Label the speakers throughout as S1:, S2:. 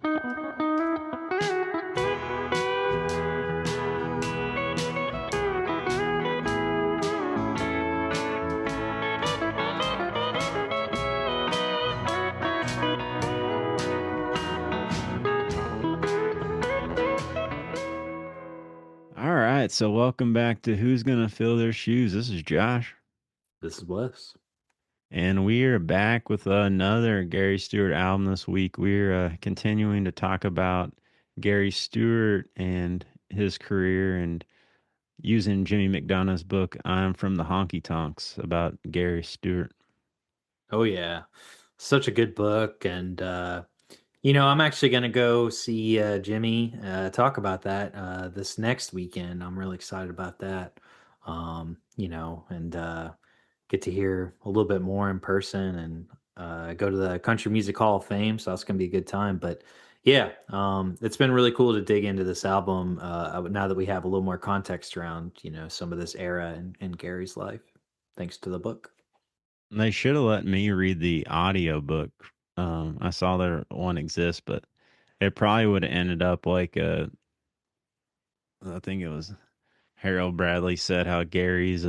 S1: All right, so welcome back to Who's Gonna Fill Their Shoes. This is Josh,
S2: This is Wes.
S1: and we are back with another Gary Stewart album this week. We're continuing to talk about Gary Stewart and his career and using Jimmy McDonough's book, I'm from the Honky Tonks, about Gary Stewart.
S2: Oh yeah, such a good book, and I'm actually gonna go see Jimmy talk about that this next weekend. I'm really excited about that. And get to hear a little bit more in person, and go to the Country Music Hall of Fame. So that's gonna be a good time. But yeah, it's been really cool to dig into this album now that we have a little more context around some of this era in Gary's life, thanks to the book.
S1: They should have let me read the audio book. I saw there one exists, but it probably would have ended up like I think it was Harold Bradley said how Gary's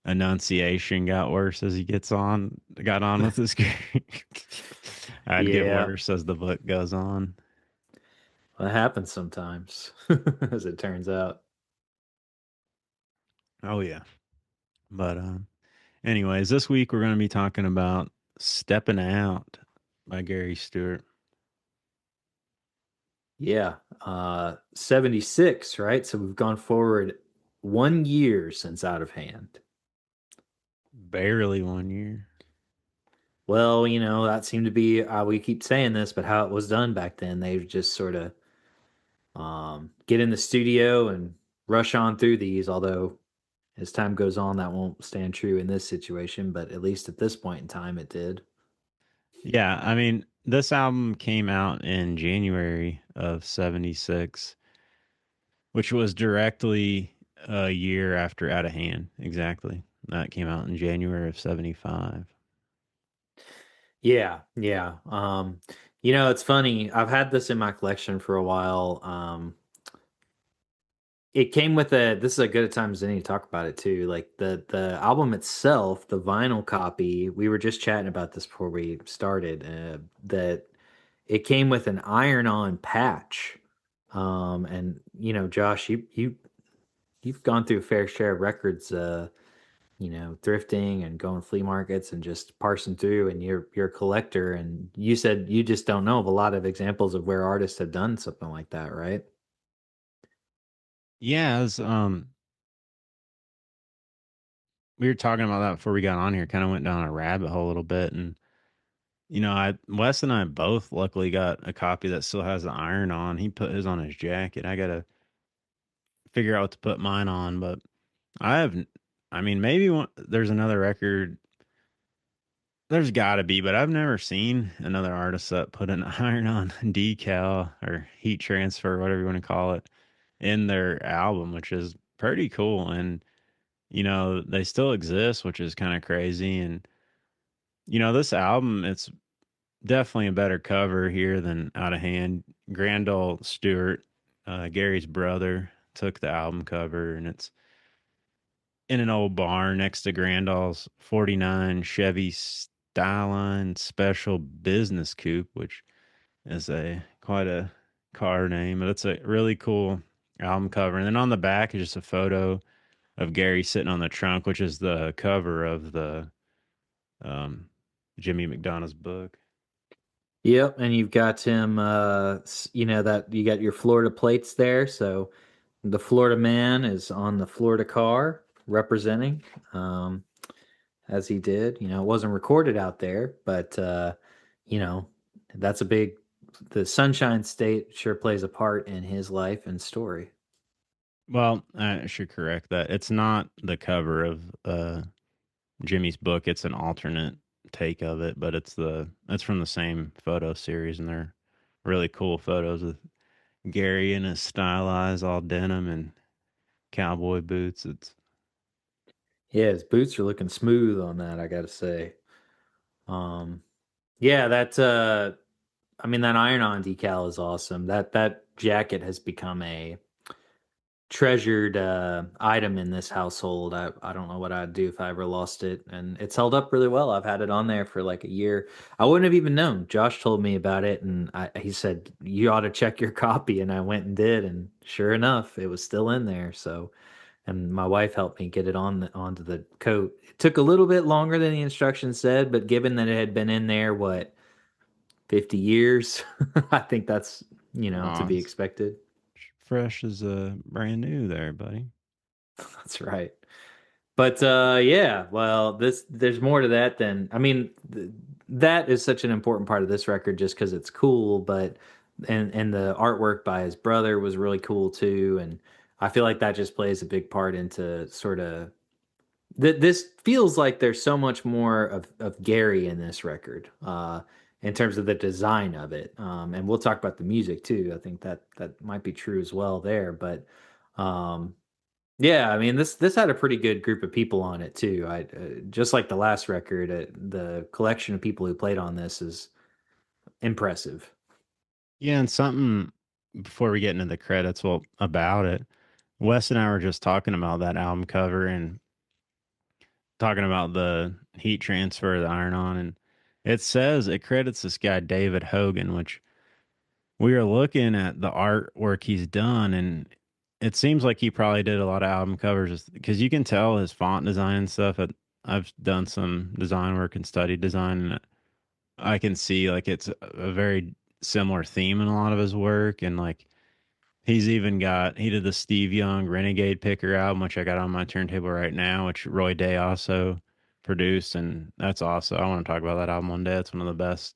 S1: enunciation got worse as he got on with his career. I'd get
S2: Yeah.
S1: worse as the book goes on.
S2: That happens sometimes, as it turns out.
S1: Oh yeah. But anyways, this week we're gonna be talking about Steppin' Out by Gary Stewart.
S2: Yeah. 76, right? So we've gone forward 1 year since Out of Hand.
S1: Barely 1 year.
S2: Well, that seemed to be, we keep saying this, but how it was done back then. They would just sort of get in the studio and rush on through these, although as time goes on, that won't stand true in this situation, but at least at this point in time, it did.
S1: Yeah, I mean, this album came out in January of 76, which was directly a year after Out of Hand. Exactly. That came out in January of 75.
S2: Yeah, yeah. It's funny. I've had this in my collection for a while. It came with a this is a good time as any to talk about it too. Like the album itself, the vinyl copy, we were just chatting about this before we started, that it came with an iron-on patch. And Josh, you've gone through a fair share of records, thrifting and going to flea markets and just parsing through, and you're a collector, and you said you just don't know of a lot of examples of where artists have done something like that, right?
S1: Yeah, we were talking about that before we got on here. Kind of went down a rabbit hole a little bit, and I Wes and I both luckily got a copy that still has the iron on. He put his on his jacket. I gotta figure out what to put mine on, but I have. I mean, maybe there's another record. There's got to be, but I've never seen another artist that put an iron on decal or heat transfer, whatever you want to call it, in their album, which is pretty cool. And they still exist, which is kind of crazy. And this album, it's definitely a better cover here than Out of Hand. Grandall Stewart, Gary's brother, took the album cover, and it's in an old barn next to Grandall's 49 Chevy Skyline Special Business Coupe, which is a quite a car name, but it's a really cool album cover. And then on the back is just a photo of Gary sitting on the trunk, which is the cover of the um, Jimmy McDonough's book.
S2: Yep, and you've got him, that you got your Florida plates there. So the Florida man is on the Florida car representing, um, as he did. It wasn't recorded out there, but you know, that's a big. The Sunshine State sure plays a part in his life and story.
S1: Well, I should correct that. It's not the cover of Jimmy's book. It's an alternate take of it, but it's from the same photo series, and they're really cool photos with Gary in his stylized all denim and cowboy boots. It's
S2: Yeah, his boots are looking smooth on that, I gotta say. Um, yeah, that I mean, that iron-on decal is awesome. That jacket has become a treasured item in this household. I don't know what I'd do if I ever lost it, and it's held up really well. I've had it on there for like a year. I wouldn't have even known. Josh told me about it, and he said you ought to check your copy, and I went and did, and sure enough, it was still in there. So, and my wife helped me get it onto the coat. It took a little bit longer than the instructions said, but given that it had been in there, what, 50 years, I think that's to
S1: Oh,
S2: be
S1: it's
S2: expected.
S1: fresh as brand new there, buddy.
S2: That's right. But yeah, well, this there's more to that than I mean, that is such an important part of this record just because it's cool. But and the artwork by his brother was really cool too, and I feel like that just plays a big part into sort of this feels like there's so much more of Gary in this record, in terms of the design of it. And we'll talk about the music too. I think that might be true as well there, but. Yeah, I mean this had a pretty good group of people on it too. I just like the last record, the collection of people who played on this is impressive.
S1: Yeah, and something before we get into the credits, well, about it. Wes and I were just talking about that album cover and talking about the heat transfer, the iron on, and it says it credits this guy David Hogan, which we are looking at the artwork he's done, and it seems like he probably did a lot of album covers because you can tell his font design and stuff. I've done some design work and studied design, and I can see like it's a very similar theme in a lot of his work, and like he did the Steve Young Renegade Picker album, which I got on my turntable right now, which Roy Day also produced, and that's also I want to talk about that album one day. It's one of the best.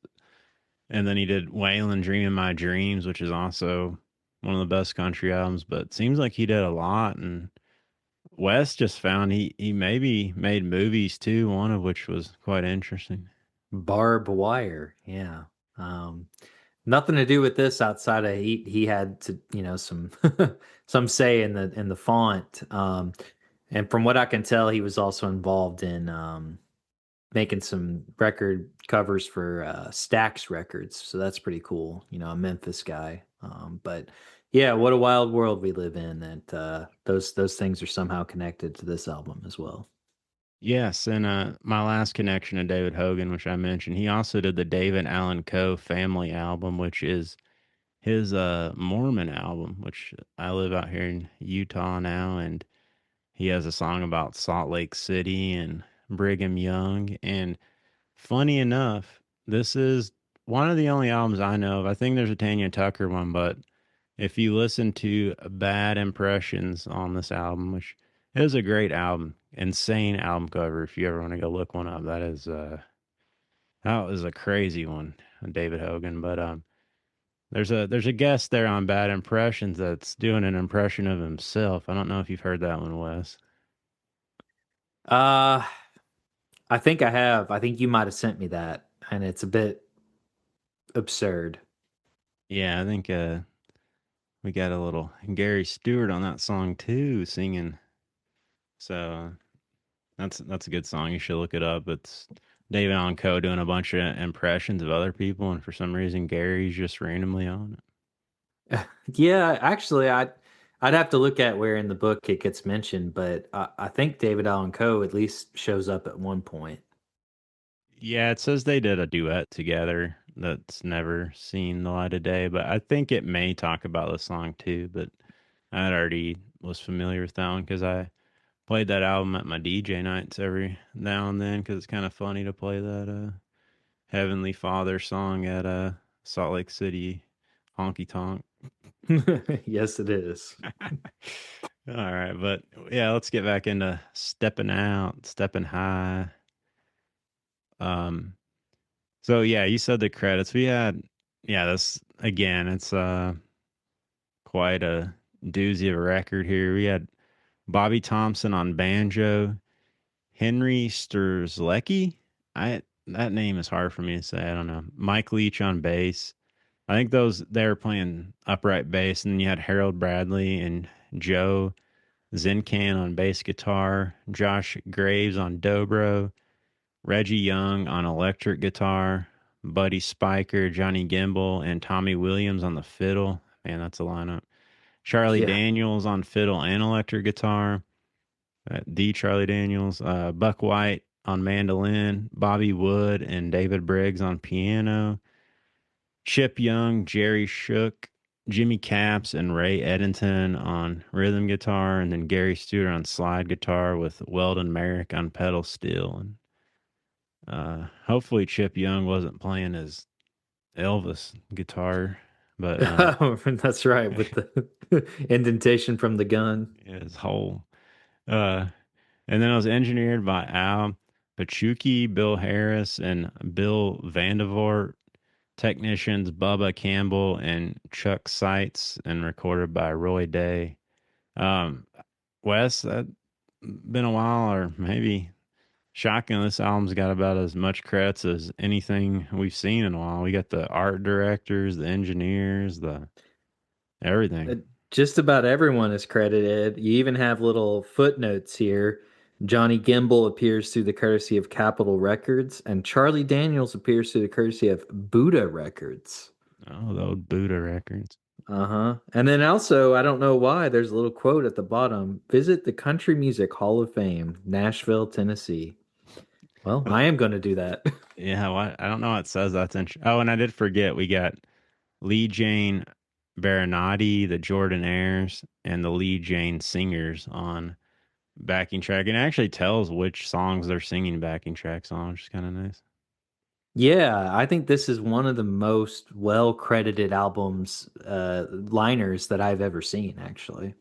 S1: And then he did Waylon Dreaming My Dreams, which is also one of the best country albums. But it seems like he did a lot, and Wes just found he maybe made movies too, one of which was quite interesting.
S2: Barbed wire, yeah. Um, Nothing to do with this outside of he had to some some say in the font. And from what I can tell, he was also involved in making some record covers for Stax Records, so that's pretty cool. A Memphis guy. But yeah, what a wild world we live in. That those things are somehow connected to this album as well.
S1: Yes, and my last connection to David Hogan, which I mentioned, he also did the David Allen Coe Family album, which is his Mormon album, which I live out here in Utah now, and he has a song about Salt Lake City and Brigham Young. And funny enough, this is one of the only albums I know of. I think there's a Tanya Tucker one, but if you listen to Bad Impressions on this album, which is a great album, insane album cover. If you ever want to go look one up, that was a crazy one, David Hogan. But there's a guest there on Bad Impressions that's doing an impression of himself. I don't know if you've heard that one, Wes.
S2: Uh, I think I have. I think you might have sent me that, and it's a bit absurd.
S1: Yeah, I think we got a little Gary Stewart on that song too, singing. So that's a good song. You should look it up. It's David Allan Coe doing a bunch of impressions of other people, and for some reason Gary's just randomly on it.
S2: Yeah, actually, I'd have to look at where in the book it gets mentioned, but I think David Allan Coe at least shows up at one point.
S1: Yeah, it says they did a duet together that's never seen the light of day, but I think it may talk about the song too. But I already was familiar with that one because I played that album at my DJ nights every now and then because it's kind of funny to play that Heavenly Father song at Salt Lake City honky tonk.
S2: Yes, it is.
S1: All right, but yeah, let's get back into stepping out, stepping high. Um, so yeah, you said the credits. We had yeah, this again, it's quite a doozy of a record here. We had Bobby Thompson on banjo, Henry Sturzlecki. I that name is hard for me to say. I don't know. Mike Leach on bass. I think those they were playing upright bass, and then you had Harold Bradley and Joe Zincan on bass guitar, Josh Graves on dobro, Reggie Young on electric guitar, Buddy Spiker, Johnny Gimbel, and Tommy Williams on the fiddle. Man, that's a lineup. Charlie
S2: Yeah.
S1: Daniels on fiddle and electric guitar. The Charlie Daniels. Buck White on mandolin. Bobby Wood and David Briggs on piano. Chip Young, Jerry Shook, Jimmy Capps, and Ray Eddington on rhythm guitar, and then Gary Stewart on slide guitar with Weldon Merrick on pedal steel. And hopefully Chip Young wasn't playing his Elvis guitar, but
S2: That's right, with the indentation from the gun.
S1: his whole. Uh, and then it was engineered by Al Pachuki, Bill Harris, and Bill Vandevort. Technicians Bubba Campbell and Chuck Seitz, and recorded by Roy Day. Um, Wes, that been a while, or maybe shocking. This album's got about as much credits as anything we've seen in a while. We got the art directors, the engineers, the
S2: Uh,
S1: everything.
S2: Just about everyone is credited. You even have little footnotes here. Johnny Gimbel appears through the courtesy of Capitol Records, and Charlie Daniels appears through the courtesy of Buddha Records.
S1: Oh, the old Buddha records.
S2: Uh-huh. And then also, I don't know why, there's a little quote at the bottom. Visit the Country Music Hall of Fame, Nashville, Tennessee. Well,
S1: Uh,
S2: I am going to do that.
S1: yeah, what I don't know what it says. That's interesting. Oh, and I did forget we got Lee Jane Baronati, the Jordanaires, and the Lee Jane Singers on backing track. And it actually tells which songs they're singing backing tracks on, which is kind of nice.
S2: Yeah, I think this is one of the most well-credited albums, liners that I've ever seen, actually.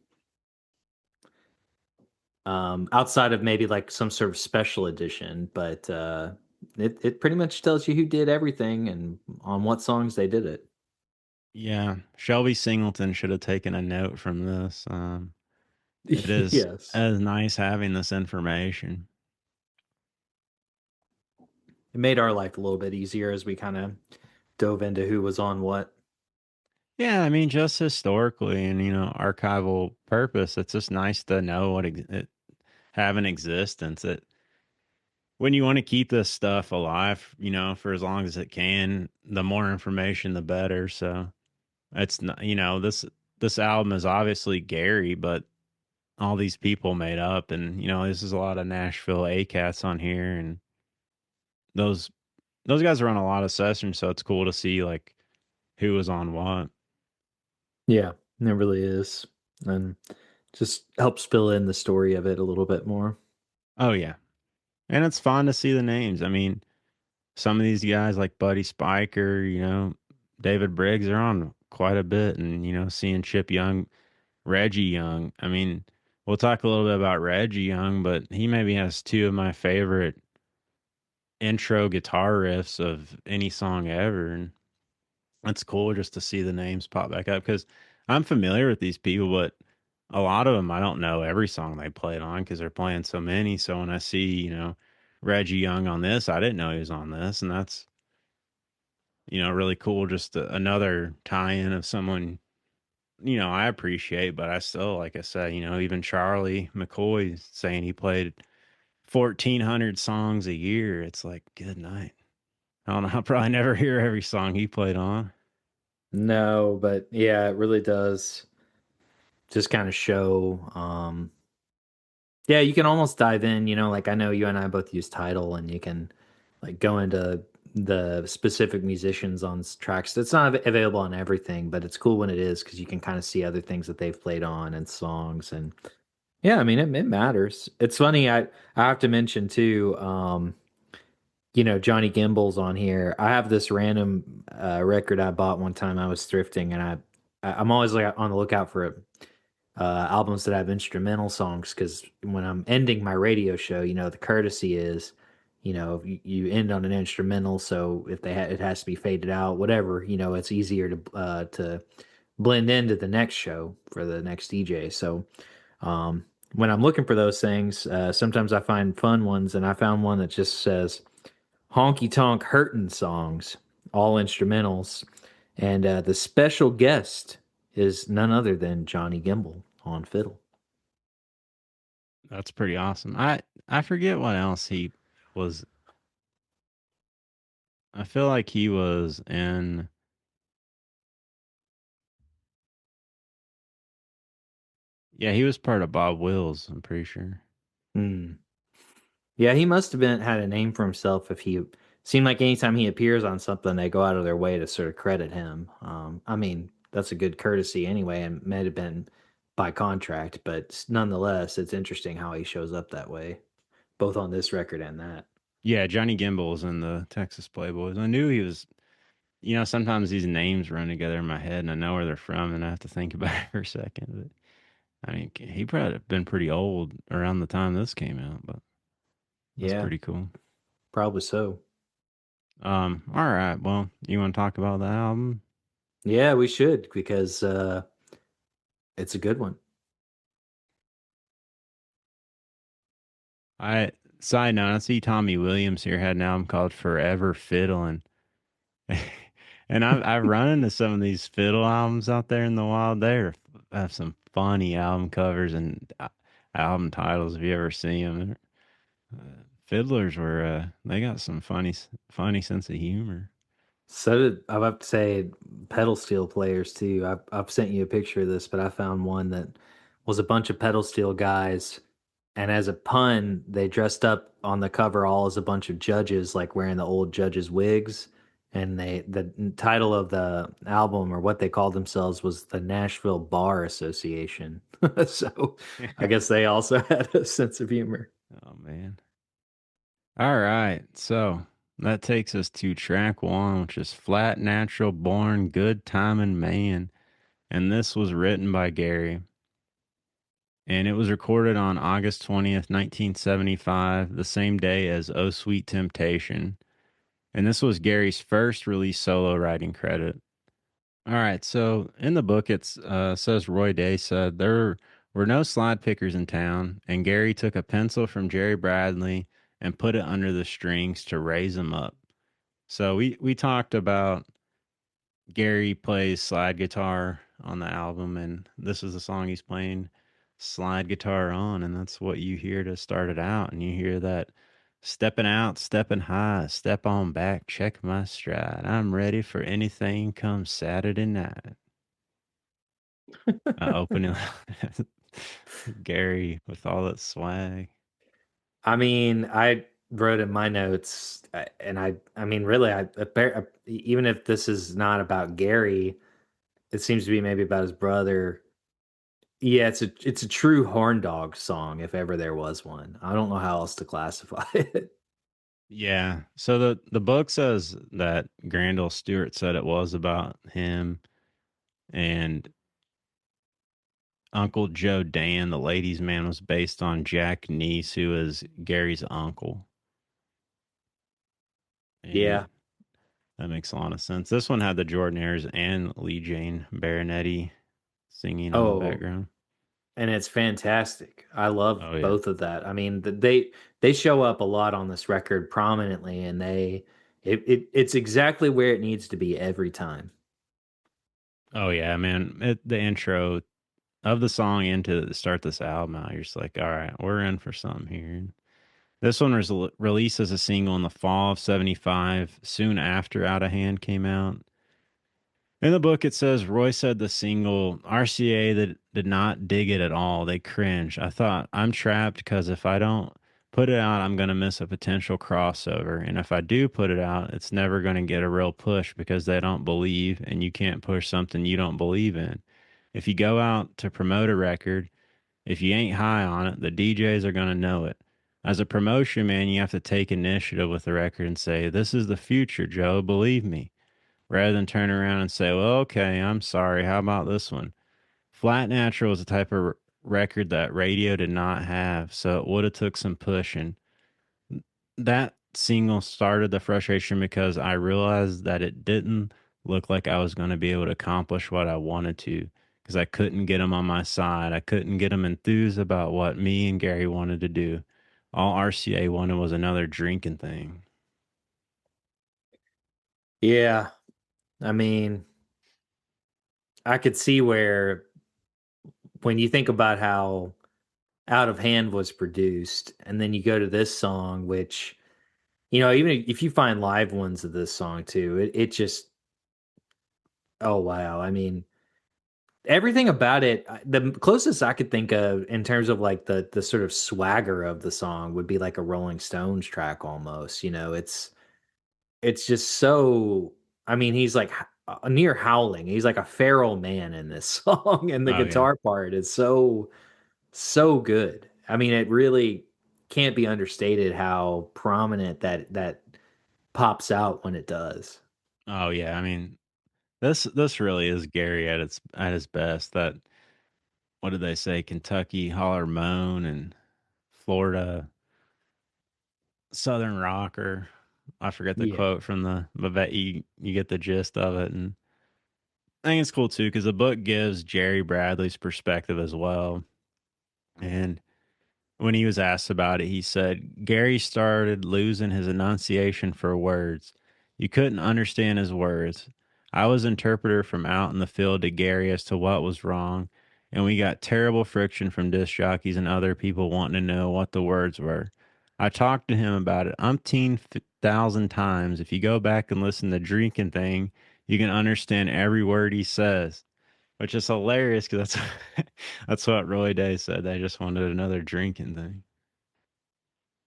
S2: Outside of maybe like some sort of special edition, but it pretty much tells you who did everything and on what songs they did it.
S1: Yeah, Shelby Singleton should have taken a note from this. It is
S2: Yes.
S1: as nice having this information.
S2: It made our life a little bit easier as we kind of dove into who was on what.
S1: Yeah, I mean, just historically and archival purpose, it's just nice to know it have an existence. It when you want to keep this stuff alive, for as long as it can, the more information, the better. So it's not, this album is obviously Gary, but all these people made up, and this is a lot of Nashville ACATs on here, and those those guys run a lot of sessions, so it's cool to see like who was on what.
S2: Yeah, it really is. And just helps fill in the story of it a little bit more.
S1: Oh yeah, and it's fun to see the names. I mean, some of these guys like Buddy Spiker, David Briggs are on quite a bit, and seeing Chip Young, Reggie Young. I mean, we'll talk a little bit about Reggie Young, but he maybe has two of my favorite intro guitar riffs of any song ever, and it's cool just to see the names pop back up because I'm familiar with these people, but a lot of them I don't know every song they played on because they're playing so many. So when I see, Reggie Young on this, I didn't know he was on this, and that's really cool. Just another tie-in of someone I appreciate, but I still, like I said, even Charlie McCoy saying he played 1,400 songs a year. It's like good night. I don't know. I'll probably never hear every song he played on.
S2: No, but yeah, it really does just kind of show. Yeah, you can almost dive in, like I know you and I both use Tidal and you can like go into the specific musicians on tracks. It's not available on everything, but it's cool when it is because you can kind of see other things that they've played on and songs. And yeah, I mean it matters. It's funny, I have to mention too, Johnny Gimbel's on here. I have this random record I bought one time I was thrifting, and I'm always like on the lookout for albums that have instrumental songs because when I'm ending my radio show, the courtesy is, you end on an instrumental, so if it has to be faded out, whatever, it's easier to blend into the next show for the next DJ. So when I'm looking for those things, sometimes I find fun ones, and I found one that just says honky tonk hurtin' songs, all instrumentals. And the special guest is none other than Johnny Gimbel on fiddle.
S1: That's pretty awesome. I forget what else he was. I feel like he was in. Yeah, he was part of Bob Wills. I'm pretty sure.
S2: Hmm. Yeah, he must have been had a name for himself if he seemed like anytime he appears on something, they go out of their way to sort of credit him. I mean, that's a good courtesy anyway, and may have been by contract, but nonetheless, it's interesting how he shows up that way, both on this record and that.
S1: Yeah, Johnny Gimbel was in the Texas Playboys. I knew he was. Sometimes these names run together in my head, and I know where they're from, and I have to think about it for a second. But I mean, he probably been pretty old around the time this came out, but that's
S2: Yeah,
S1: pretty cool.
S2: probably so.
S1: All right. Well, you want to talk about the album?
S2: Yeah, we should because it's a good one.
S1: I Side note, I see Tommy Williams here had an album called Forever Fiddlin'. And I've run into some of these fiddle albums out there in the wild. They have some funny album covers and album titles. If you ever see them, fiddlers were they got some funny sense of humor.
S2: So did I have to say pedal steel players too. I've sent you a picture of this, but I found one that was a bunch of pedal steel guys, and as a pun, they dressed up on the cover all as a bunch of judges, like wearing the old judges' wigs. And the title of the album or what they called themselves was the Nashville Bar Association. So I guess they also had a sense of humor.
S1: Oh man. All right. So that takes us to track one, which is Flat Natural Born Good Timing Man. And this was written by Gary. And it was recorded on August 20th, 1975, the same day as Oh Sweet Temptation. And this was Gary's first release solo writing credit. All right, so in the book, it says Roy Day said there were no slide pickers in town, and Gary took a pencil from Jerry Bradley and put it under the strings to raise them up. So we talked about Gary plays slide guitar on the album, and this is the song he's playing slide guitar on, and that's what you hear to start it out. And you hear that stepping out, stepping high, step on back, check my stride. I'm ready for anything come Saturday night. Opening Gary with all that swag.
S2: I mean, I wrote in my notes, and I mean, really, even if this is not about Gary, it seems to be maybe about his brother. Yeah, it's a true horn dog song, if ever there was one. I don't know how else to classify it.
S1: Yeah. So the book says that Grandel Stewart said it was about him, and Uncle Joe Dan, the ladies' man, was based on Jack Neese, who is Gary's uncle. And
S2: Yeah.
S1: that makes a lot of sense. This one had the Jordanaires and Lee Jane Baronetti singing on the
S2: Oh,
S1: background.
S2: and it's fantastic. I love
S1: Oh yeah.
S2: both of that. I mean, they show up a lot on this record prominently, and it's exactly where it needs to be every time.
S1: Oh yeah, man. The intro of the song into start this album out, you're just like, all right, we're in for something here. This one was released as a single in the fall of '75, soon after Out of Hand came out. In the book, it says Roy said the single RCA that did not dig it at all. They cringed. I thought I'm trapped because if I don't put it out, I'm going to miss a potential crossover. And if I do put it out, it's never going to get a real push because they don't believe, and you can't push something you don't believe in. If you go out to promote a record, if you ain't high on it, the DJs are going to know it. As a promotion man, you have to take initiative with the record and say, "This is the future, Joe. Believe me." Rather than turn around and say, "Well, okay, I'm sorry. How about this one?" Flat Natural is a type of record that radio did not have, so it would have took some pushing. That single started the frustration because I realized that it didn't look like I was going to be able to accomplish what I wanted to because I couldn't get them on my side. I couldn't get them enthused about what me and Gary wanted to do. All RCA wanted was another drinking thing.
S2: Yeah, I mean, I could see where when you think about how Out of Hand was produced, and then you go to this song, which Even if you find live ones of this song too, it just, oh wow. I mean, everything about it, the closest I could think of in terms of like the sort of swagger of the song would be like a Rolling Stones track almost. It's just so, I mean, he's like near howling. He's like a feral man in this song, and the
S1: Oh yeah.
S2: guitar part is so good. I mean, it really can't be understated how prominent that pops out when it does.
S1: Oh yeah. I mean, this really is Gary at his best. That what did they say? Kentucky holler moan and Florida southern rocker. I forget the
S2: Yeah.
S1: quote from but that you get the gist of it. And I think it's cool too because the book gives Jerry Bradley's perspective as well. And when he was asked about it, he said Gary started losing his enunciation for words. You couldn't understand his words. I was interpreter from out in the field to Gary as to what was wrong, and we got terrible friction from disc jockeys and other people wanting to know what the words were. I talked to him about it umpteen thousand times. If you go back and listen to Drinking Thing, you can understand every word he says, which is hilarious because that's what Roy Day said. They just wanted another drinking thing.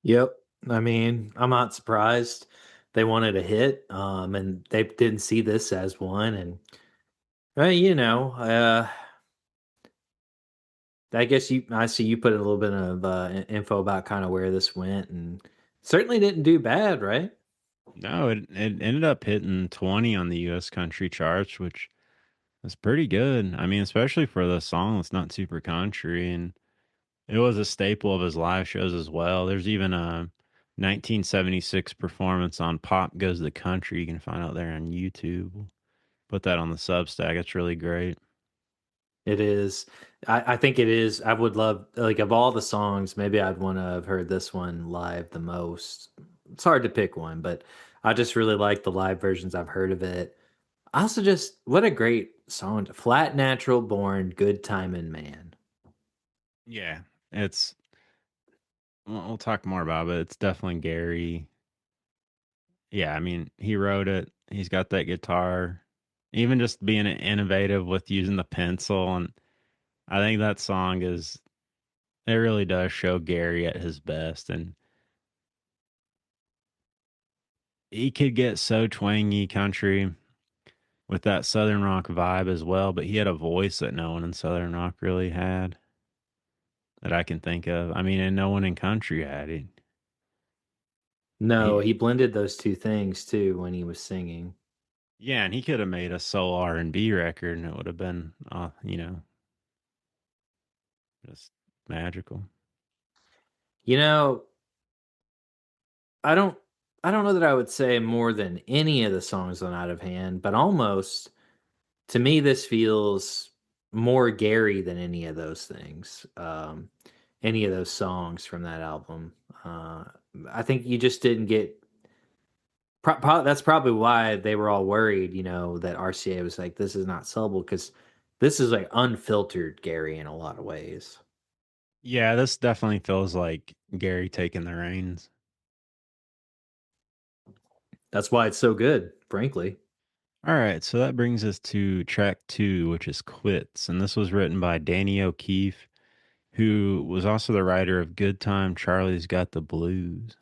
S2: Yep. I mean, I'm not surprised they wanted a hit, and they didn't see this as one. And I guess I see you put a little bit of info about kind of where this went, and certainly didn't do bad, right?
S1: No, it ended up hitting 20 on the US country charts, which is pretty good. I mean, especially for the song that's not super country. And it was a staple of his live shows as well. There's even a 1976 performance on Pop Goes the Country. You can find out there on YouTube. We'll put that on the Substack. It's really great.
S2: It is. I think it is. I would love, like, of all the songs, maybe I'd want to have heard this one live the most. It's hard to pick one, but I just really like the live versions I've heard of it. I also just, what a great song. Flat Natural Born, Good Timin' Man.
S1: Yeah, it's we'll talk more about it. It's definitely Gary. Yeah, I mean, he wrote it. He's got that guitar. Even just being innovative with using the pencil, and I think that song is it really does show Gary at his best. And he could get so twangy country with that southern rock vibe as well, but he had a voice that no one in southern rock really had that I can think of. I mean, and no one in country had it.
S2: No,
S1: He
S2: he blended those two things too when he was singing.
S1: Yeah, and he could have made a soul R&B record and it would have been just magical.
S2: You know, I don't I don't know that I would say more than any of the songs on Out of Hand, but almost to me this feels more Gary than any of those things. Any of those songs from that album. Uh I think you just didn't get that's probably why they were all worried, that RCA was like this is not sellable cuz this is like unfiltered Gary in a lot of ways.
S1: Yeah, this definitely feels like Gary taking the reins.
S2: That's why it's so good, frankly.
S1: All right, so that brings us to track 2, which is Quits, and this was written by Danny O'Keefe, who was also the writer of Good Time Charlie's Got the Blues.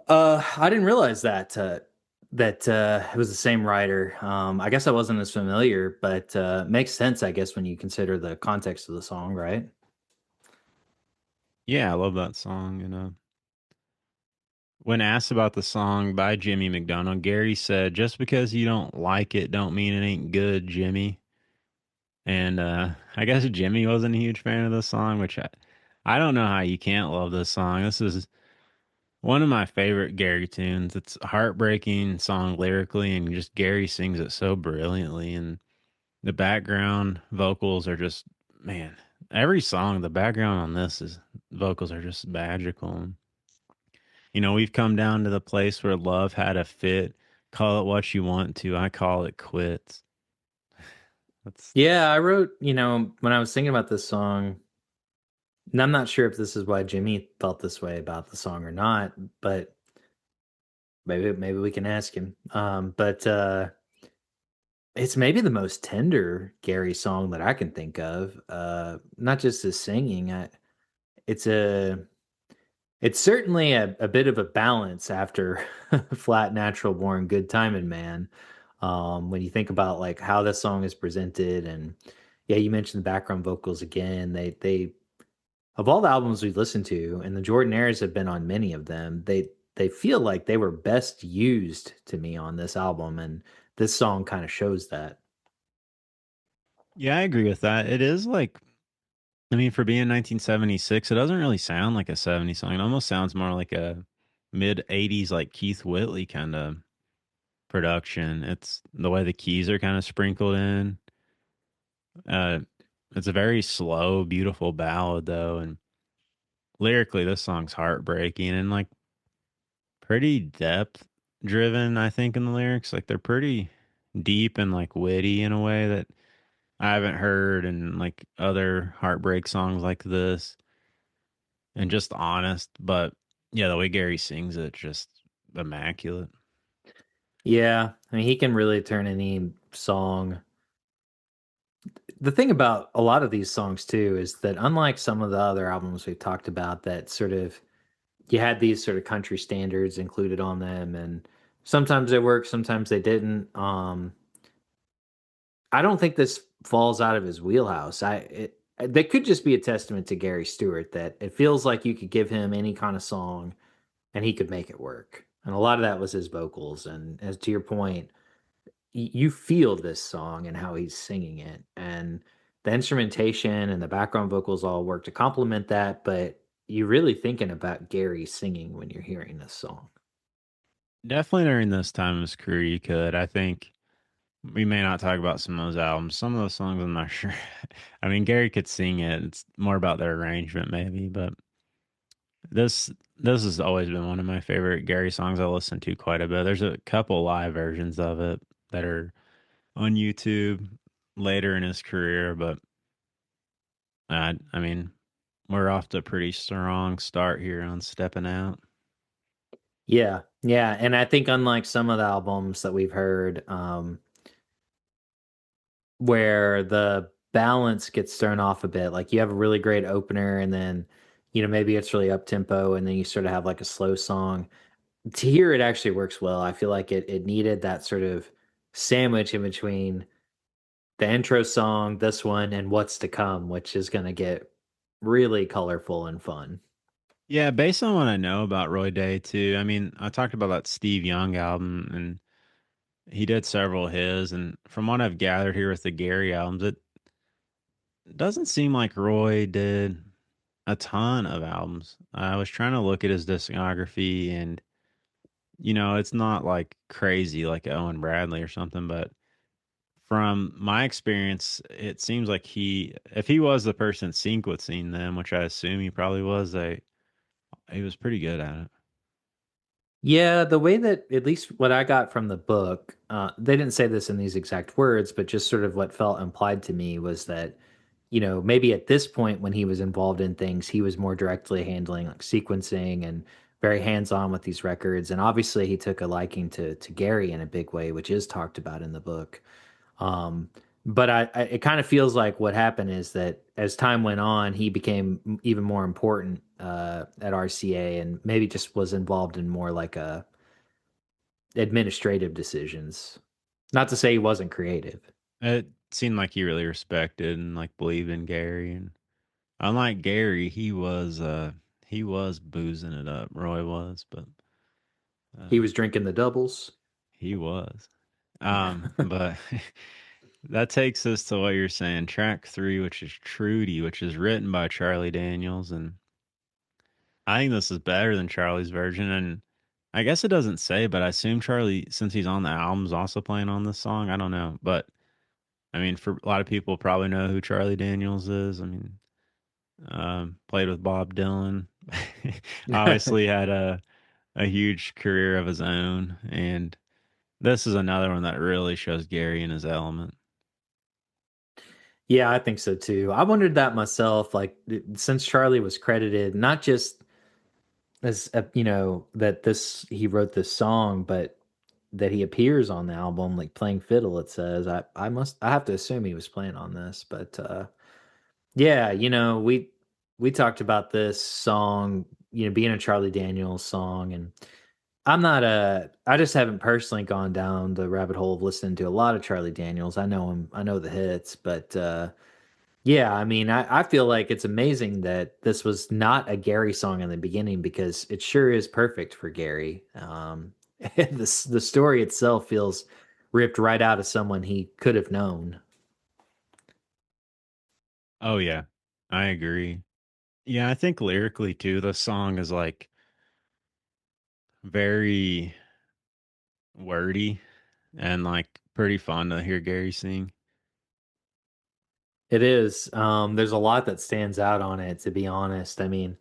S2: I didn't realize that it was the same writer. I guess I wasn't as familiar, but makes sense, I guess, when you consider the context of the song, right?
S1: Yeah, I love that song. And when asked about the song by Jimmy McDonald, Gary said, "Just because you don't like it, don't mean it ain't good, Jimmy." And I guess Jimmy wasn't a huge fan of the song, which I don't know how you can't love this song. This is one of my favorite Gary tunes. It's a heartbreaking song lyrically, and just Gary sings it so brilliantly. And the background vocals are just, man, every song, the background on this is vocals are just magical. And, we've come down to the place where love had a fit. Call it what you want to. I call it quits. That's
S2: Yeah, I wrote, when I was thinking about this song, and I'm not sure if this is why Jimmy felt this way about the song or not, but Maybe we can ask him. But it's maybe the most tender Gary song that I can think of. Not just his singing. It's a it's certainly a bit of a balance after Flat Natural Born Good Timing Man. When you think about like how this song is presented, and yeah, you mentioned the background vocals again. They of all the albums we've listened to, and the Jordanaires have been on many of them, they feel like they were best used to me on this album, and this song kind of shows that.
S1: Yeah, I agree with that. It is like, I mean, for being 1976, it doesn't really sound like a 70s song. It almost sounds more like a mid 80s, like Keith Whitley kind of production. It's the way the keys are kind of sprinkled in. Uh, it's a very slow, beautiful ballad, though. And lyrically, this song's heartbreaking and like pretty depth driven, I think, in the lyrics. Like they're pretty deep and like witty in a way that I haven't heard in like other heartbreak songs like this, and just honest. But yeah, the way Gary sings it, just immaculate.
S2: Yeah, I mean, he can really turn any song. The thing about a lot of these songs too is that unlike some of the other albums we've talked about that sort of you had these sort of country standards included on them, and sometimes they worked, sometimes they didn't. I don't think this falls out of his wheelhouse. That could just be a testament to Gary Stewart that it feels like you could give him any kind of song and he could make it work. And a lot of that was his vocals. And as to your point, you feel this song and how he's singing it, and the instrumentation and the background vocals all work to complement that. But you're really thinking about Gary singing when you're hearing this song.
S1: Definitely during this time of his career, you could. I think we may not talk about some of those albums. Some of those songs, I'm not sure. I mean, Gary could sing it. It's more about their arrangement, maybe. But this has always been one of my favorite Gary songs. I listen to quite a bit. There's a couple live versions of it that are on YouTube later in his career, but I mean, we're off to a pretty strong start here on Stepping Out.
S2: Yeah, yeah, and I think unlike some of the albums that we've heard, where the balance gets thrown off a bit. Like you have a really great opener and then, maybe it's really up tempo and then you sort of have like a slow song. To hear it actually works well. I feel like it needed that sort of sandwich in between the intro song, this one, and what's to come, which is gonna get really colorful and fun.
S1: Yeah, based on what I know about Roy Day too. I mean, I talked about that Steve Young album, and he did several of his. And from what I've gathered here with the Gary albums, it doesn't seem like Roy did a ton of albums. I was trying to look at his discography, and it's not like crazy like Owen Bradley or something, but from my experience, it seems like if he was the person sequencing them, which I assume he probably was, he was pretty good at it.
S2: Yeah, the way that at least what I got from the book, they didn't say this in these exact words, but just sort of what felt implied to me was that, maybe at this point when he was involved in things, he was more directly handling like sequencing and very hands-on with these records. And obviously he took a liking to Gary in a big way, which is talked about in the book. Um, but it kind of feels like what happened is that as time went on, he became even more important at RCA, and maybe just was involved in more like administrative decisions. Not to say he wasn't creative.
S1: It seemed like he really respected and like believed in Gary. And unlike Gary, he was boozing it up. Roy was, but
S2: He
S1: uh,
S2: was drinking the doubles.
S1: he was.
S2: Yeah.
S1: But that takes us to what you're saying. Track three, which is Trudy, which is written by Charlie Daniels, and I think this is better than Charlie's version. And I guess it doesn't say, but I assume Charlie, since he's on the album, is also playing on this song. I don't know, but I mean, for a lot of people, probably know who Charlie Daniels is. I mean, played with Bob Dylan. Obviously, had a huge career of his own, and this is another one that really shows Gary in his element.
S2: Yeah, I think so too. I wondered that myself. Like, since Charlie was credited, not just as that this he wrote this song, but that he appears on the album like playing fiddle. It says I have to assume he was playing on this, but yeah, we talked about this song, being a Charlie Daniels song, and I just haven't personally gone down the rabbit hole of listening to a lot of Charlie Daniels. I know him, I know the hits, but yeah, I mean, I feel like it's amazing that this was not a Gary song in the beginning because it sure is perfect for Gary. The story itself feels ripped right out of someone he could have known.
S1: Oh yeah, I agree. Yeah, I think lyrically too, the song is like very wordy and like pretty fun to hear Gary sing.
S2: It is. There's a lot that stands out on it, to be honest. I mean,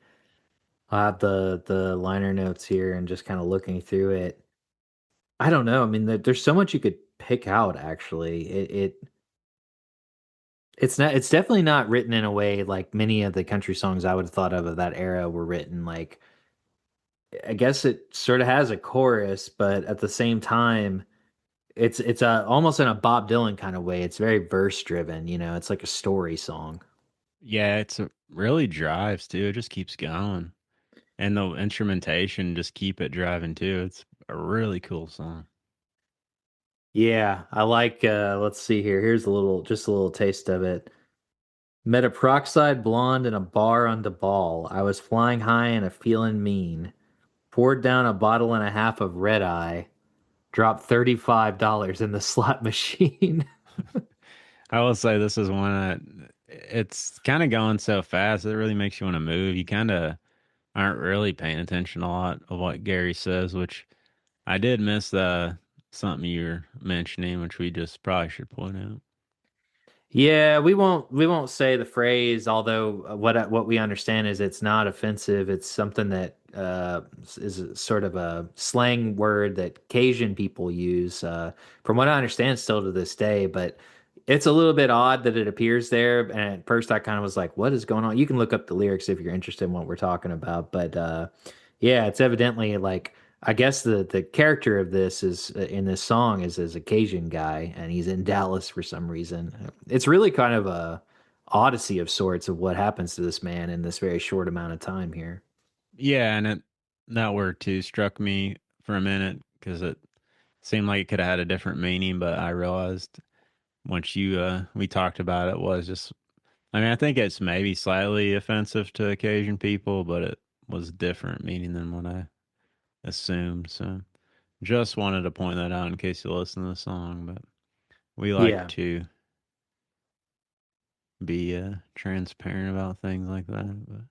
S2: I have the liner notes here and just kind of looking through it. I don't know. I mean, there's so much you could pick out. Actually, it's definitely not written in a way like many of the country songs I would have thought of that era were written. Like, I guess it sort of has a chorus, but at the same time, it's almost in a Bob Dylan kind of way. It's very verse driven. It's like a story song.
S1: Yeah, really drives too. It just keeps going. And the instrumentation just keep it driving too. It's a really cool song.
S2: Yeah, I like. Let's see here. Here's just a little taste of it. Met a peroxide blonde in a bar on the ball. I was flying high and a feeling mean. Poured down a bottle and a half of red eye. Dropped $35 in the slot machine.
S1: I will say this is one that it's kind of going so fast. It really makes you want to move. You kind of aren't really paying attention a lot of what Gary says, which I did miss the something you're mentioning, which we just probably should point out.
S2: Yeah, we won't say the phrase, although what we understand is it's not offensive. It's something that is sort of a slang word that Cajun people use. From what I understand, still to this day, but it's a little bit odd that it appears there. And at first, I kind of was like, "What is going on?" You can look up the lyrics if you're interested in what we're talking about, but yeah, it's evidently like I guess the character of this is in this song is a Cajun guy, and he's in Dallas for some reason. It's really kind of a odyssey of sorts of what happens to this man in this very short amount of time here.
S1: Yeah, and that word too struck me for a minute because it seemed like it could have had a different meaning, but I realized once you we talked about it was just I mean, I think it's maybe slightly offensive to Cajun people, but it was different meaning than what I assumed. So just wanted to point that out in case you listen to the song, but we like
S2: Yeah,
S1: to be transparent about things like that. But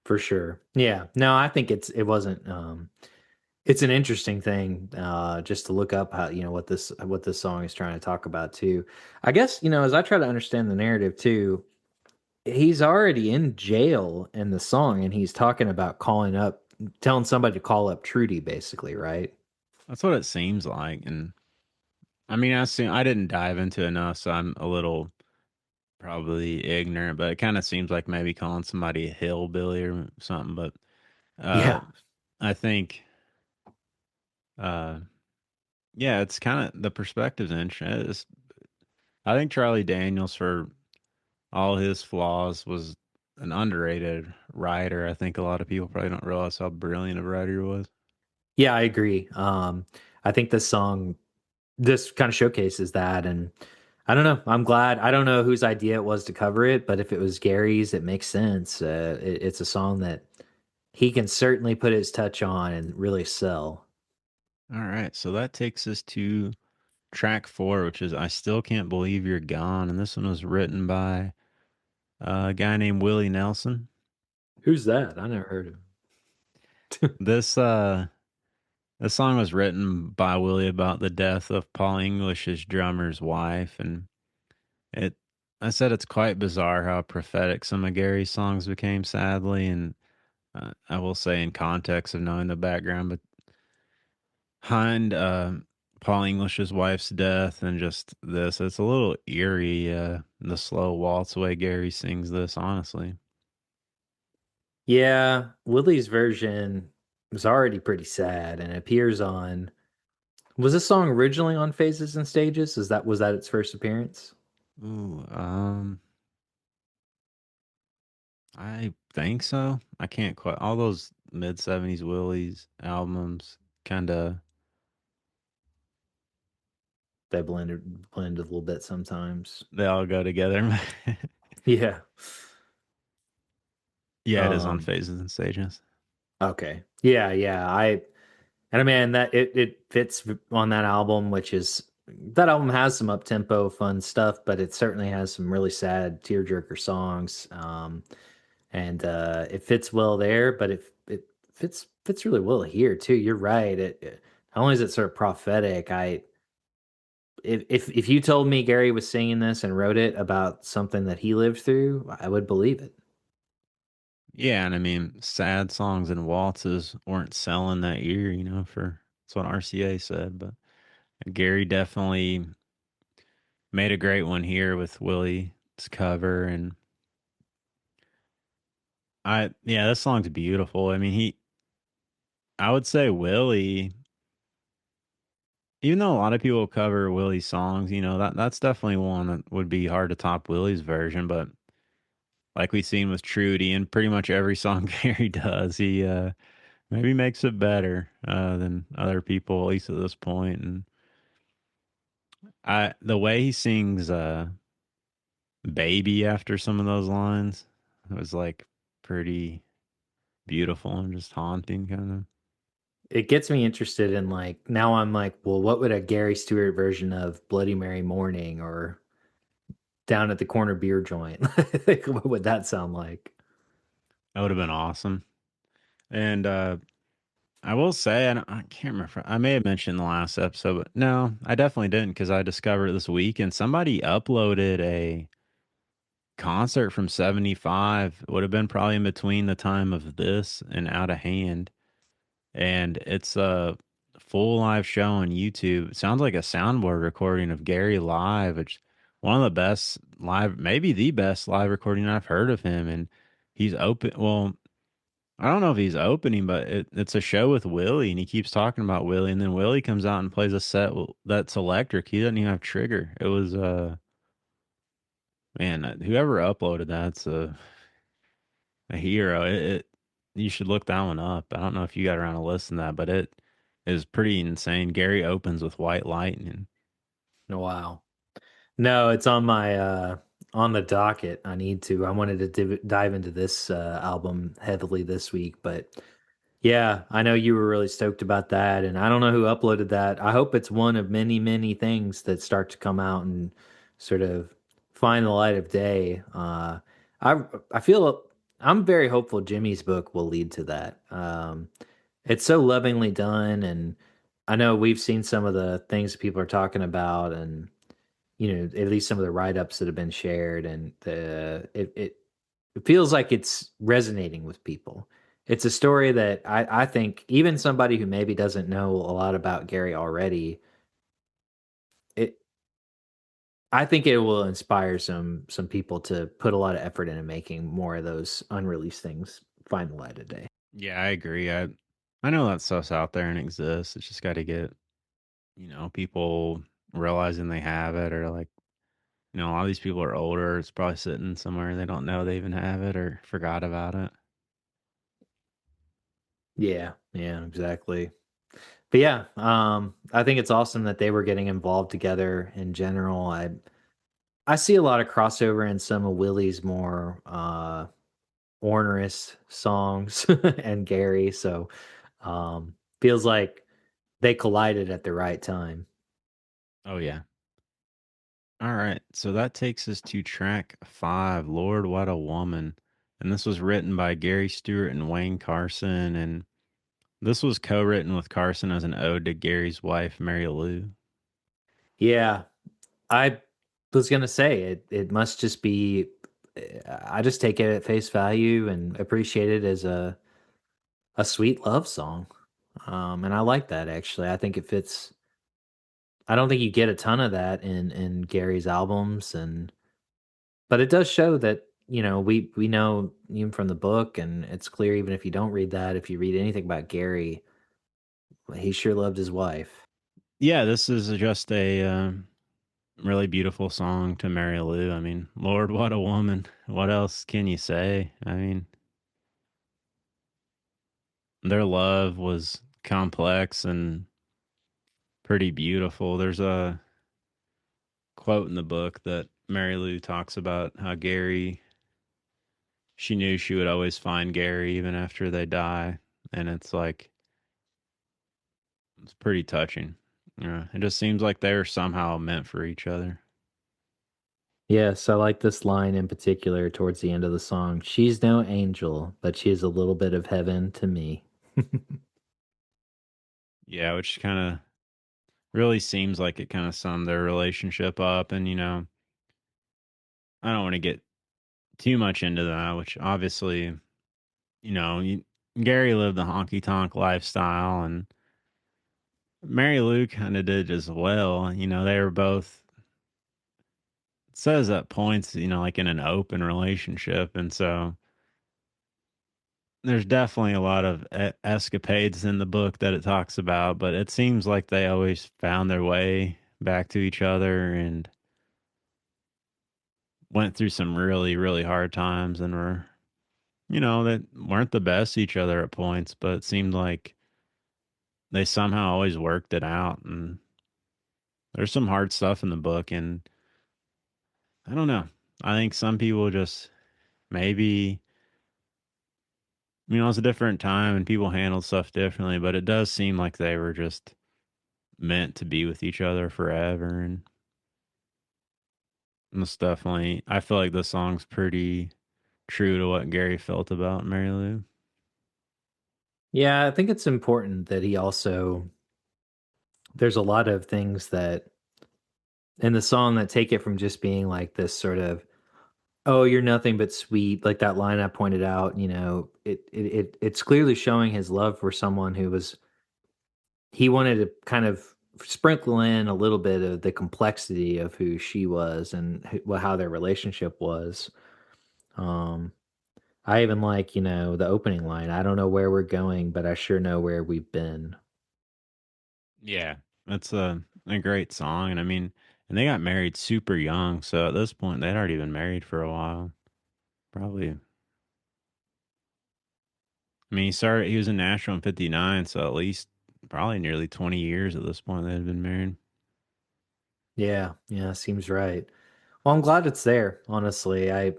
S2: for sure. Yeah, no, I think it wasn't. It's an interesting thing just to look up how what this song is trying to talk about too. I guess as I try to understand the narrative too, he's already in jail in the song, and he's talking about telling somebody to call up Trudy, basically, right?
S1: that's what it seems like. And I mean, I didn't dive into it enough, so I'm a little probably ignorant, but it kind of seems like maybe calling somebody a hillbilly or something. But uh,
S2: Yeah,
S1: I think, uh, yeah, it's kind of the perspective's interesting. I think Charlie Daniels, for all his flaws, was an underrated writer. I think a lot of people probably don't realize how brilliant a writer he was.
S2: yeah, I agree. I think this song just kind of showcases that, and I don't know. I'm glad. I don't know whose idea it was to cover it, but if it was Gary's, it makes sense. It's a song that he can certainly put his touch on and really sell.
S1: All right, so that takes us to track four, which is "I Still Can't Believe You're Gone," and this one was written by a guy named Willie Nelson.
S2: Who's that? I never heard of him.
S1: This this song was written by Willie about the death of Paul English's drummer's wife, and it. I said it's quite bizarre how prophetic some of Gary's songs became, sadly, and I will say in context of knowing the background behind Paul English's wife's death and just this, it's a little eerie. The slow waltz way Gary sings this, honestly.
S2: Yeah, Willie's version was already pretty sad and it appears on was this song originally on Phases and Stages? Was that its first appearance?
S1: Ooh, I think so. I can't quite. All those mid '70s Willie's albums, kind of,
S2: They blended a little bit sometimes.
S1: they all go together.
S2: Yeah.
S1: Yeah, it is on
S2: Um,
S1: Phases and Stages.
S2: okay. Yeah, yeah. I mean that it fits on that album, which is that album has some up tempo fun stuff, but it certainly has some really sad tearjerker songs. And it fits well there, but it fits really well here too. You're right. Not only is it sort of prophetic, I if you told me Gary was singing this and wrote it about something that he lived through, I would believe it.
S1: Yeah, and I mean, sad songs and waltzes weren't selling that year, for that's what RCA said. But Gary definitely made a great one here with Willie's cover. And yeah, this song's beautiful. I mean, I would say Willie, even though a lot of people cover Willie's songs, that's definitely one that would be hard to top Willie's version. But like we've seen with Trudy and pretty much every song Gary does, he maybe makes it better than other people, at least at this point. And the way he sings "Baby" after some of those lines, it was like pretty beautiful and just haunting, kind of.
S2: It gets me interested in like now I'm like, well, what would a Gary Stewart version of Bloody Mary Morning or down at the corner beer joint? Like, what would that sound like?
S1: That would have been awesome. And I will say, I can't remember. I may have mentioned in the last episode, but no, I definitely didn't because I discovered it this week and somebody uploaded a concert from '75. It would have been probably in between the time of this and Out of Hand. And it's a full live show on YouTube. It sounds like a soundboard recording of Gary live, which one of the best live, maybe the best live recording I've heard of him. And he's open. Well, I don't know if he's opening, but it's a show with Willie, and he keeps talking about Willie, and then Willie comes out and plays a set that's electric. He doesn't even have trigger. It was man, whoever uploaded that's a hero. You should look that one up. I don't know if you got around to listen to that, but it is pretty insane. Gary opens with White Lightning.
S2: Wow. No, it's on the docket. I need to. I wanted to dive into this album heavily this week, but yeah, I know you were really stoked about that, and I don't know who uploaded that. I hope it's one of many, many things that start to come out and sort of find the light of day. I I feel I'm very hopeful Jimmy's book will lead to that. It's so lovingly done, and I know we've seen some of the things people are talking about, and at least some of the write ups that have been shared, and it feels like it's resonating with people. It's a story that I think even somebody who maybe doesn't know a lot about Gary already, it I think it will inspire some people to put a lot of effort into making more of those unreleased things find the light of day.
S1: Yeah, I agree. I know that stuff's out there and exists. It's just got to get people realizing they have it, or like a lot of these people are older. It's probably sitting somewhere they don't know they even have it or forgot about it.
S2: Yeah, yeah, exactly. But yeah, I think it's awesome that they were getting involved together in general. I see a lot of crossover in some of Willie's more ornerous songs and Gary, so feels like they collided at the right time.
S1: Oh yeah. All right, so that takes us to track 5, Lord What a Woman. And this was written by Gary Stewart and Wayne Carson. And this was co written with Carson as an ode to Gary's wife, Mary Lou.
S2: Yeah, I was gonna say it must just be I just take it at face value and appreciate it as a sweet love song. And I like that actually. I think it fits. I don't think you get a ton of that in Gary's albums, and but it does show that we know even from the book, and it's clear even if you don't read that, if you read anything about Gary, he sure loved his wife.
S1: Yeah, this is just a really beautiful song to Mary Lou. I mean, Lord, what a woman. What else can you say? I mean, their love was complex and pretty beautiful. There's a quote in the book that Mary Lou talks about how Gary, she knew she would always find Gary even after they die. And it's like, it's pretty touching. Yeah, it just seems like they're somehow meant for each other.
S2: Yes, I like this line in particular towards the end of the song. She's no angel, but she is a little bit of heaven to me.
S1: Yeah, which kind of really seems like it kind of summed their relationship up. And, I don't want to get too much into that, which obviously, Gary lived the honky tonk lifestyle and Mary Lou kind of did as well. They were both, it says at points, like in an open relationship. And so there's definitely a lot of escapades in the book that it talks about, but it seems like they always found their way back to each other and went through some really, really hard times and were, they weren't the best to each other at points, but it seemed like they somehow always worked it out. And there's some hard stuff in the book. And I don't know. I think some people just maybe, it's a different time and people handled stuff differently, but it does seem like they were just meant to be with each other forever. And it's definitely, I feel like the song's pretty true to what Gary felt about Mary Lou.
S2: Yeah, I think it's important that he also there's a lot of things that in the song that take it from just being like this sort of, "Oh, you're nothing but sweet," like that line I pointed out, it's clearly showing his love for someone who was he wanted to kind of sprinkle in a little bit of the complexity of who she was and how their relationship was. Um, I even like, the opening line, "I don't know where we're going, but I sure know where we've been."
S1: Yeah, that's a great song. And I mean, and they got married super young. So at this point, they'd already been married for a while. Probably, I mean, he was in Nashville in 59. So at least probably nearly 20 years at this point, they had been married.
S2: Yeah, yeah, seems right. Well, I'm glad it's there, honestly. I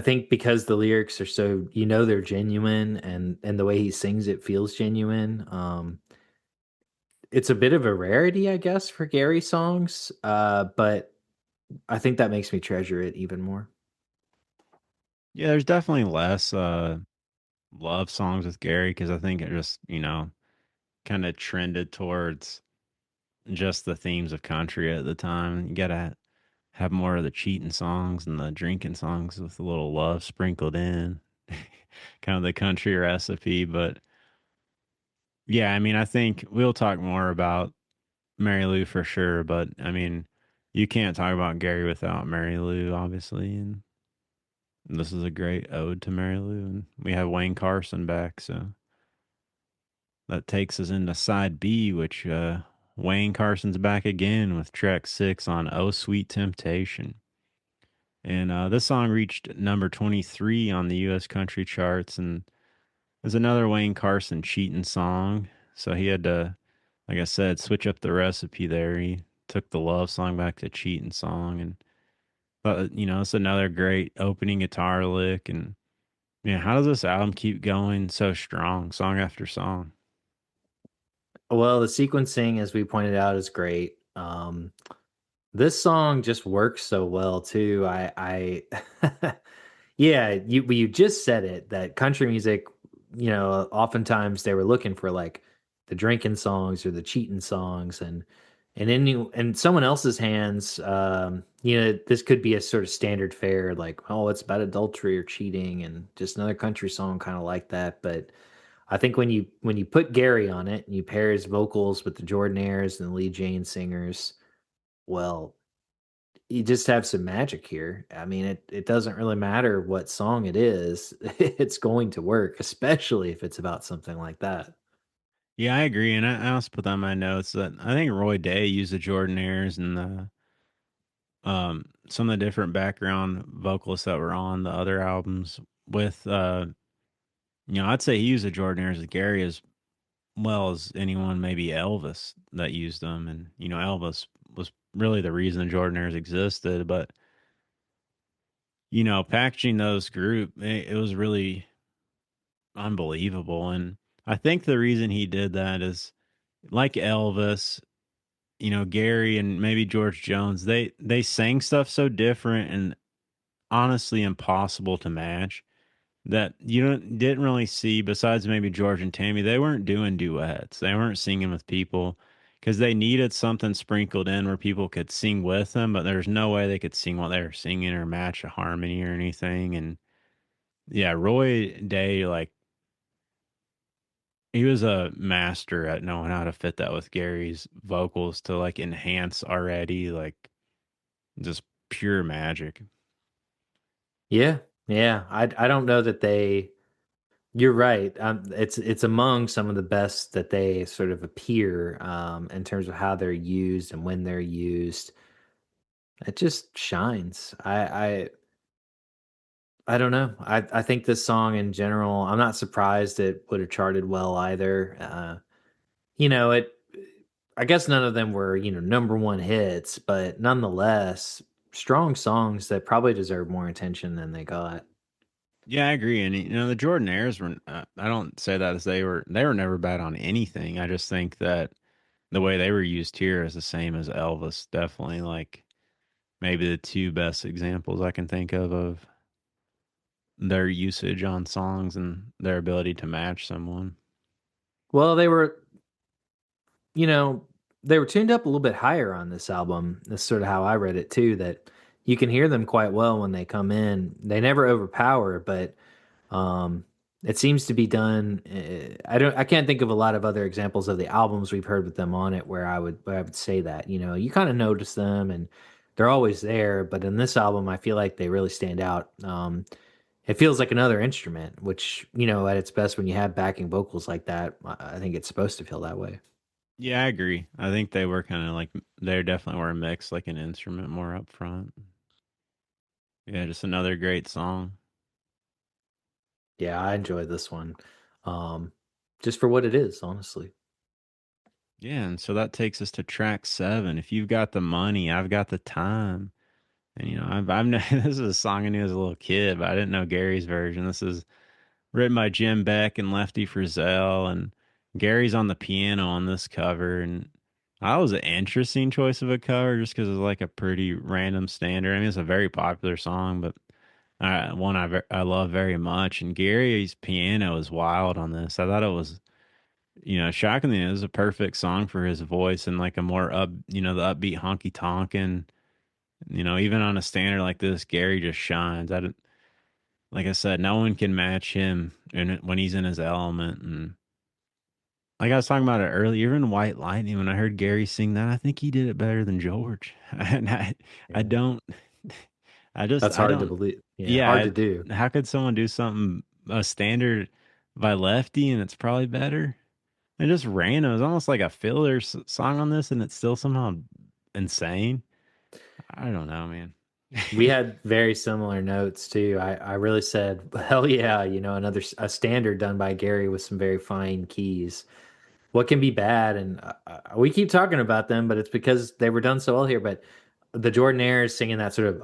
S2: think because the lyrics are so they're genuine and the way he sings it feels genuine. It's a bit of a rarity, I guess, for Gary songs, but I think that makes me treasure it even more.
S1: Yeah, there's definitely less love songs with Gary because I think it just, kind of trended towards just the themes of country at the time. You gotta have more of the cheating songs and the drinking songs with a little love sprinkled in, kind of the country recipe. But yeah, I mean, I think we'll talk more about Mary Lou for sure. But I mean, you can't talk about Gary without Mary Lou, obviously. And this is a great ode to Mary Lou. And we have Wayne Carson back. So that takes us into side B, which Wayne Carson's back again with track 6 on Oh Sweet Temptation. And this song reached number 23 on the U.S. country charts. And there's another Wayne Carson cheating song. So he had to, like I said, switch up the recipe there. He took the love song back to cheating song. And, but, it's another great opening guitar lick. And, man, how does this album keep going so strong, song after song?
S2: Well, the sequencing, as we pointed out, is great. This song just works so well too. Yeah, you just said it that country music, oftentimes they were looking for like the drinking songs or the cheating songs, and in someone else's hands, this could be a sort of standard fare, like, oh, it's about adultery or cheating, and just another country song kind of like that. But I think when you put Gary on it and you pair his vocals with the Jordanaires and the Lee Jane singers, well. you just have some magic here. I mean, it doesn't really matter what song it is, it's going to work, especially if it's about something like that.
S1: Yeah, I agree, and I also put on my notes that I think Roy Day used the Jordanaires and the some of the different background vocalists that were on the other albums with I'd say he used the Jordanaires with Gary as well as anyone, maybe Elvis that used them, and Elvis was really the reason the Jordanaires existed, but packaging those it was really unbelievable, and I think the reason he did that is like Elvis, Gary and maybe George Jones, they sang stuff so different and honestly impossible to match that didn't really see besides maybe George and Tammy. They weren't doing duets. They weren't singing with people because they needed something sprinkled in where people could sing with them, but there's no way they could sing what they were singing or match a harmony or anything. And yeah, Roy Day, like he was a master at knowing how to fit that with Gary's vocals to like enhance already like just pure magic.
S2: Yeah, yeah. I don't know that they. You're right. It's among some of the best that they sort of appear in terms of how they're used and when they're used. It just shines. I don't know. I think this song in general. I'm not surprised it would have charted well either. It. I guess none of them were number one hits, but nonetheless, strong songs that probably deserve more attention than they got.
S1: Yeah, I agree. And the Jordanaires were. I don't say that as they were never bad on anything. I just think that the way they were used here is the same as Elvis. Definitely, like maybe the two best examples I can think of their usage on songs and their ability to match someone.
S2: Well, you know, they were tuned up a little bit higher on this album. That's sort of how I read it too, that you can hear them quite well when they come in. They never overpower, but um it seems to be done. I can't think of a lot of other examples of the albums we've heard with them on it where I would say that. You kind of notice them and they're always there, but in this album I feel like they really stand out. It feels like another instrument, which, at its best when you have backing vocals like that, I think it's supposed to feel that way.
S1: Yeah, I agree. I think they were kind of like they definitely were a mix, like an instrument more up front. Yeah, just another great song.
S2: Yeah, I enjoy this one. Um, just for what it is, honestly.
S1: Yeah, and so that takes us to track 7. If you've got the money, I've got the time. And I've this is a song I knew as a little kid, but I didn't know Gary's version. This is written by Jim Beck and Lefty Frizzell, and Gary's on the piano on this cover. And that was an interesting choice of a cover, just because it's like a pretty random standard. I mean, it's a very popular song, but one I love very much. And Gary's piano is wild on this. I thought it was. Shockingly, it was a perfect song for his voice and like a more the upbeat honky tonk. And, even on a standard like this, Gary just shines. Like I said, no one can match him when he's in his element. And like I was talking about it earlier, even White Lightning, when I heard Gary sing that, I think he did it better than George. And I
S2: Yeah.
S1: don't,
S2: That's
S1: I
S2: hard to
S1: don't,
S2: believe. Yeah, hard
S1: yeah.
S2: to do.
S1: How could someone do something, a standard by Lefty and it's probably better? It just random. It's almost like a filler song on this and it's still somehow insane. I don't know, man.
S2: We had very similar notes too. I really said, hell yeah, a standard done by Gary with some very fine keys. What can be bad? And we keep talking about them, but it's because they were done so well here. But the Jordanaires singing that sort of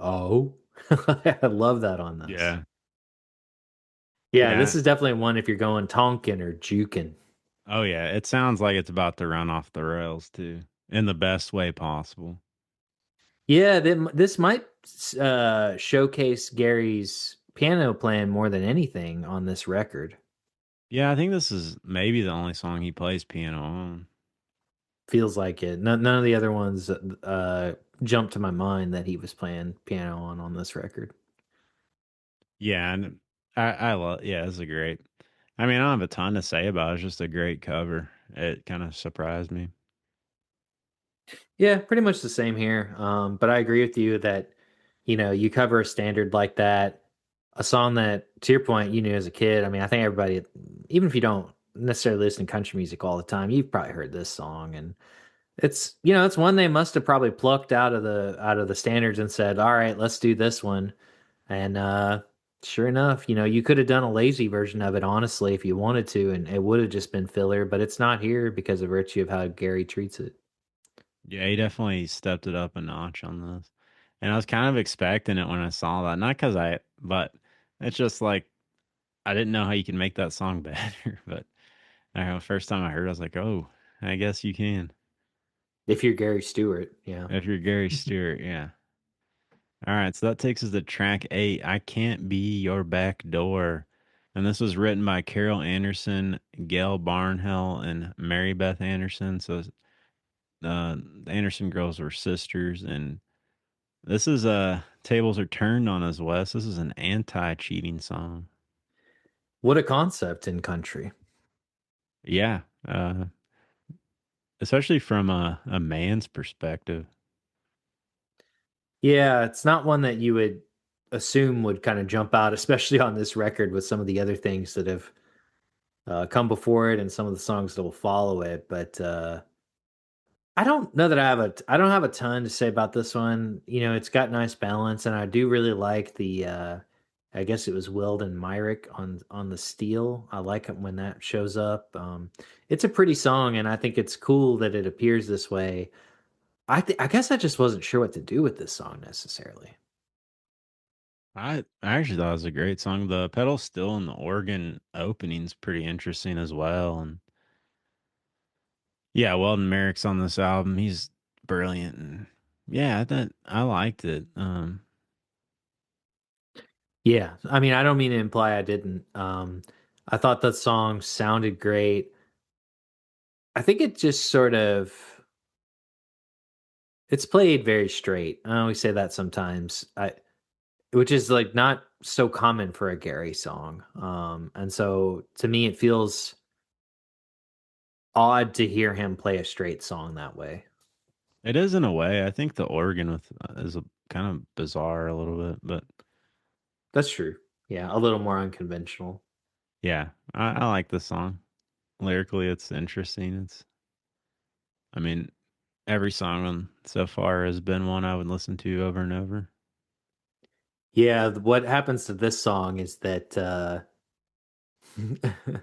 S2: I love that on this.
S1: Yeah.
S2: Yeah, this
S1: Yeah.
S2: is definitely one if you're going tonkin or jukin'.
S1: Oh yeah, it sounds like it's about to run off the rails too, in the best way possible.
S2: Yeah, this might showcase Gary's piano playing more than anything on this record.
S1: Yeah, I think this is maybe the only song he plays piano on.
S2: Feels like it. None of the other ones jump to my mind that he was playing piano on this record.
S1: Yeah, and I love. Yeah, it's a great. I mean, I don't have a ton to say about it. It's just a great cover. It kind of surprised me.
S2: Yeah, pretty much the same here. But I agree with you that, you cover a standard like that, a song that, to your point, you knew as a kid. I mean, I think everybody, even if you don't necessarily listen to country music all the time, you've probably heard this song, and it's one they must have probably plucked out of the standards and said, "All right, let's do this one." And sure enough, you could have done a lazy version of it, honestly, if you wanted to, and it would have just been filler. But it's not here because of virtue of how Gary treats it.
S1: Yeah, he definitely stepped it up a notch on this. And I was kind of expecting it when I saw that. Not because but it's just like, I didn't know how you can make that song better. But I don't know, first time I heard it, I was like, oh, I guess you can.
S2: If you're Gary Stewart, yeah.
S1: If you're Gary Stewart, yeah. All right, so that takes us to track 8. I Can't Be Your Back Door. And this was written by Carol Anderson, Gail Barnhill, and Mary Beth Anderson. So the Anderson girls were sisters. And this is Tables Are Turned on Us, Wes. This is an anti cheating song.
S2: What a concept in country.
S1: Yeah. Especially from a man's perspective.
S2: Yeah, it's not one that you would assume would kind of jump out, especially on this record with some of the other things that have come before it and some of the songs that will follow it. But I don't know that I don't have a ton to say about this one. It's got nice balance, and I do really like the I guess it was Weldon Myrick on the steel. I like it when that shows up. It's a pretty song, and I think it's cool that it appears this way. I guess I just wasn't sure what to do with this song necessarily.
S1: I actually thought it was a great song. The pedal steel and the organ opening's pretty interesting as well. And yeah, Weldon Merrick's on this album. He's brilliant, and yeah, I liked it.
S2: Yeah, I mean, I don't mean to imply I didn't. I thought that song sounded great. I think it just sort of it's played very straight. I always say that sometimes. Which is like not so common for a Gary song. And so to me it feels odd to hear him play a straight song that way.
S1: It is in a way. I think the organ with is a kind of bizarre a little bit, but
S2: That's true. Yeah, a little more unconventional.
S1: yeah, I like the song. Lyrically, it's interesting. I mean, every song on so far has been one I would listen to over and over.
S2: Yeah, what happens to this song is that it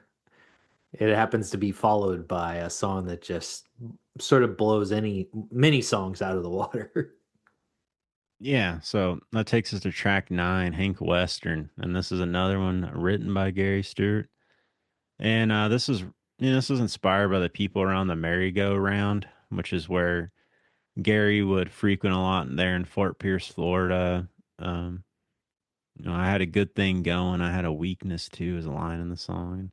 S2: happens to be followed by a song that just sort of blows any many songs out of the water.
S1: Yeah, so that takes us to track 9, Hank Western, and this is another one written by Gary Stewart. And this was inspired by the people around the merry-go-round, which is where Gary would frequent a lot there in Fort Pierce, Florida. Um, I had a good thing going. I had a weakness too, is a line in the song.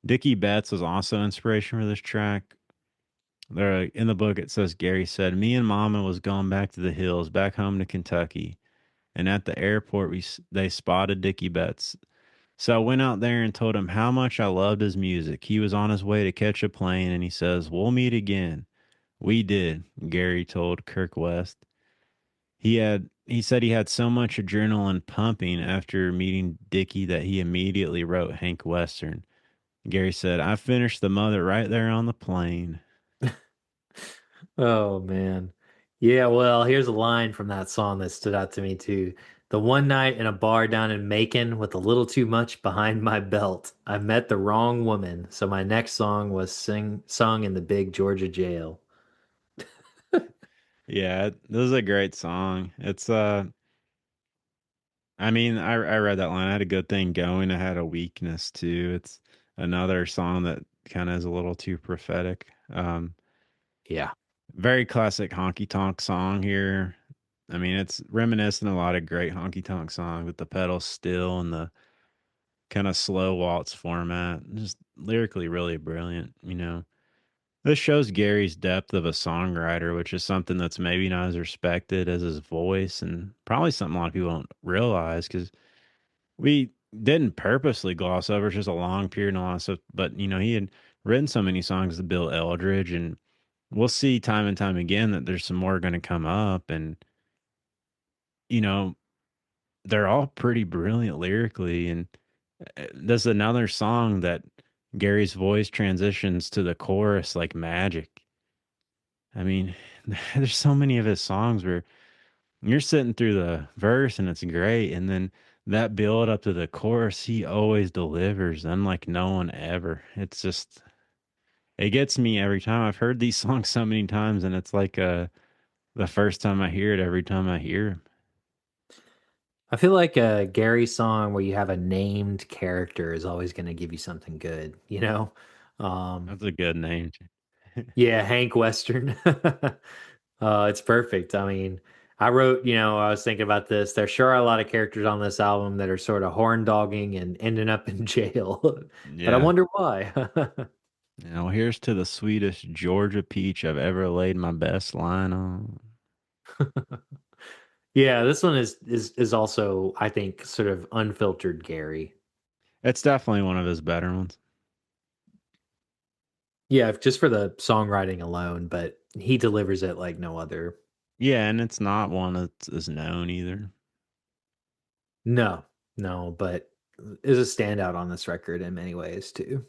S1: Dickie Betts was also inspiration for this track. There in the book, it says Gary said, "Me and Mama was going back to the hills, back home to Kentucky, and at the airport, they spotted Dickie Betts. So I went out there and told him how much I loved his music. He was on his way to catch a plane, and he says, 'We'll meet again.' We did," Gary told Kirk West. He said he had so much adrenaline pumping after meeting Dickie that he immediately wrote Hank Western. Gary said, "I finished the mother right there on the plane."
S2: Oh man. Yeah, well, here's a line from that song that stood out to me too. The one night in a bar down in Macon with a little too much behind my belt, I met the wrong woman, so my next song was sung in the big Georgia jail.
S1: Yeah, this is a great song. I mean, I read that line. I had a good thing going. I had a weakness too. It's another song that kind of is a little too prophetic.
S2: Yeah.
S1: Very classic honky tonk song here. I mean, it's reminiscent of a lot of great honky tonk songs with the pedal still and the kind of slow waltz format. Just lyrically really brilliant. This shows Gary's depth of a songwriter, which is something that's maybe not as respected as his voice, and probably something a lot of people don't realize because we didn't purposely gloss over. It's just a long period and a lot of stuff. But he had written so many songs to Bill Eldridge, and we'll see time and time again that there's some more going to come up, and you know, they're all pretty brilliant lyrically. And there's another song that Gary's voice transitions to the chorus like magic. I mean, there's so many of his songs where you're sitting through the verse and it's great, and then that build up to the chorus, he always delivers, unlike no one ever. It's just it gets me every time. I've heard these songs so many times, and it's like the first time I hear it every time I hear him.
S2: I feel like a Gary song where you have a named character is always going to give you something good, you know? Um,
S1: That's a good name.
S2: yeah, Hank Western. It's perfect. I mean, I wrote, I was thinking about this. There sure are a lot of characters on this album that are sort of horn dogging and ending up in jail, but I
S1: Yeah.
S2: wonder why.
S1: Now here's to the sweetest Georgia peach I've ever laid my best line on.
S2: Yeah, this one is also, I think, sort of unfiltered Gary.
S1: It's definitely one of his better ones.
S2: Yeah, just for the songwriting alone, but he delivers it like no other.
S1: Yeah, and it's not one that's as known either.
S2: No, no, but is a standout on this record in many ways too.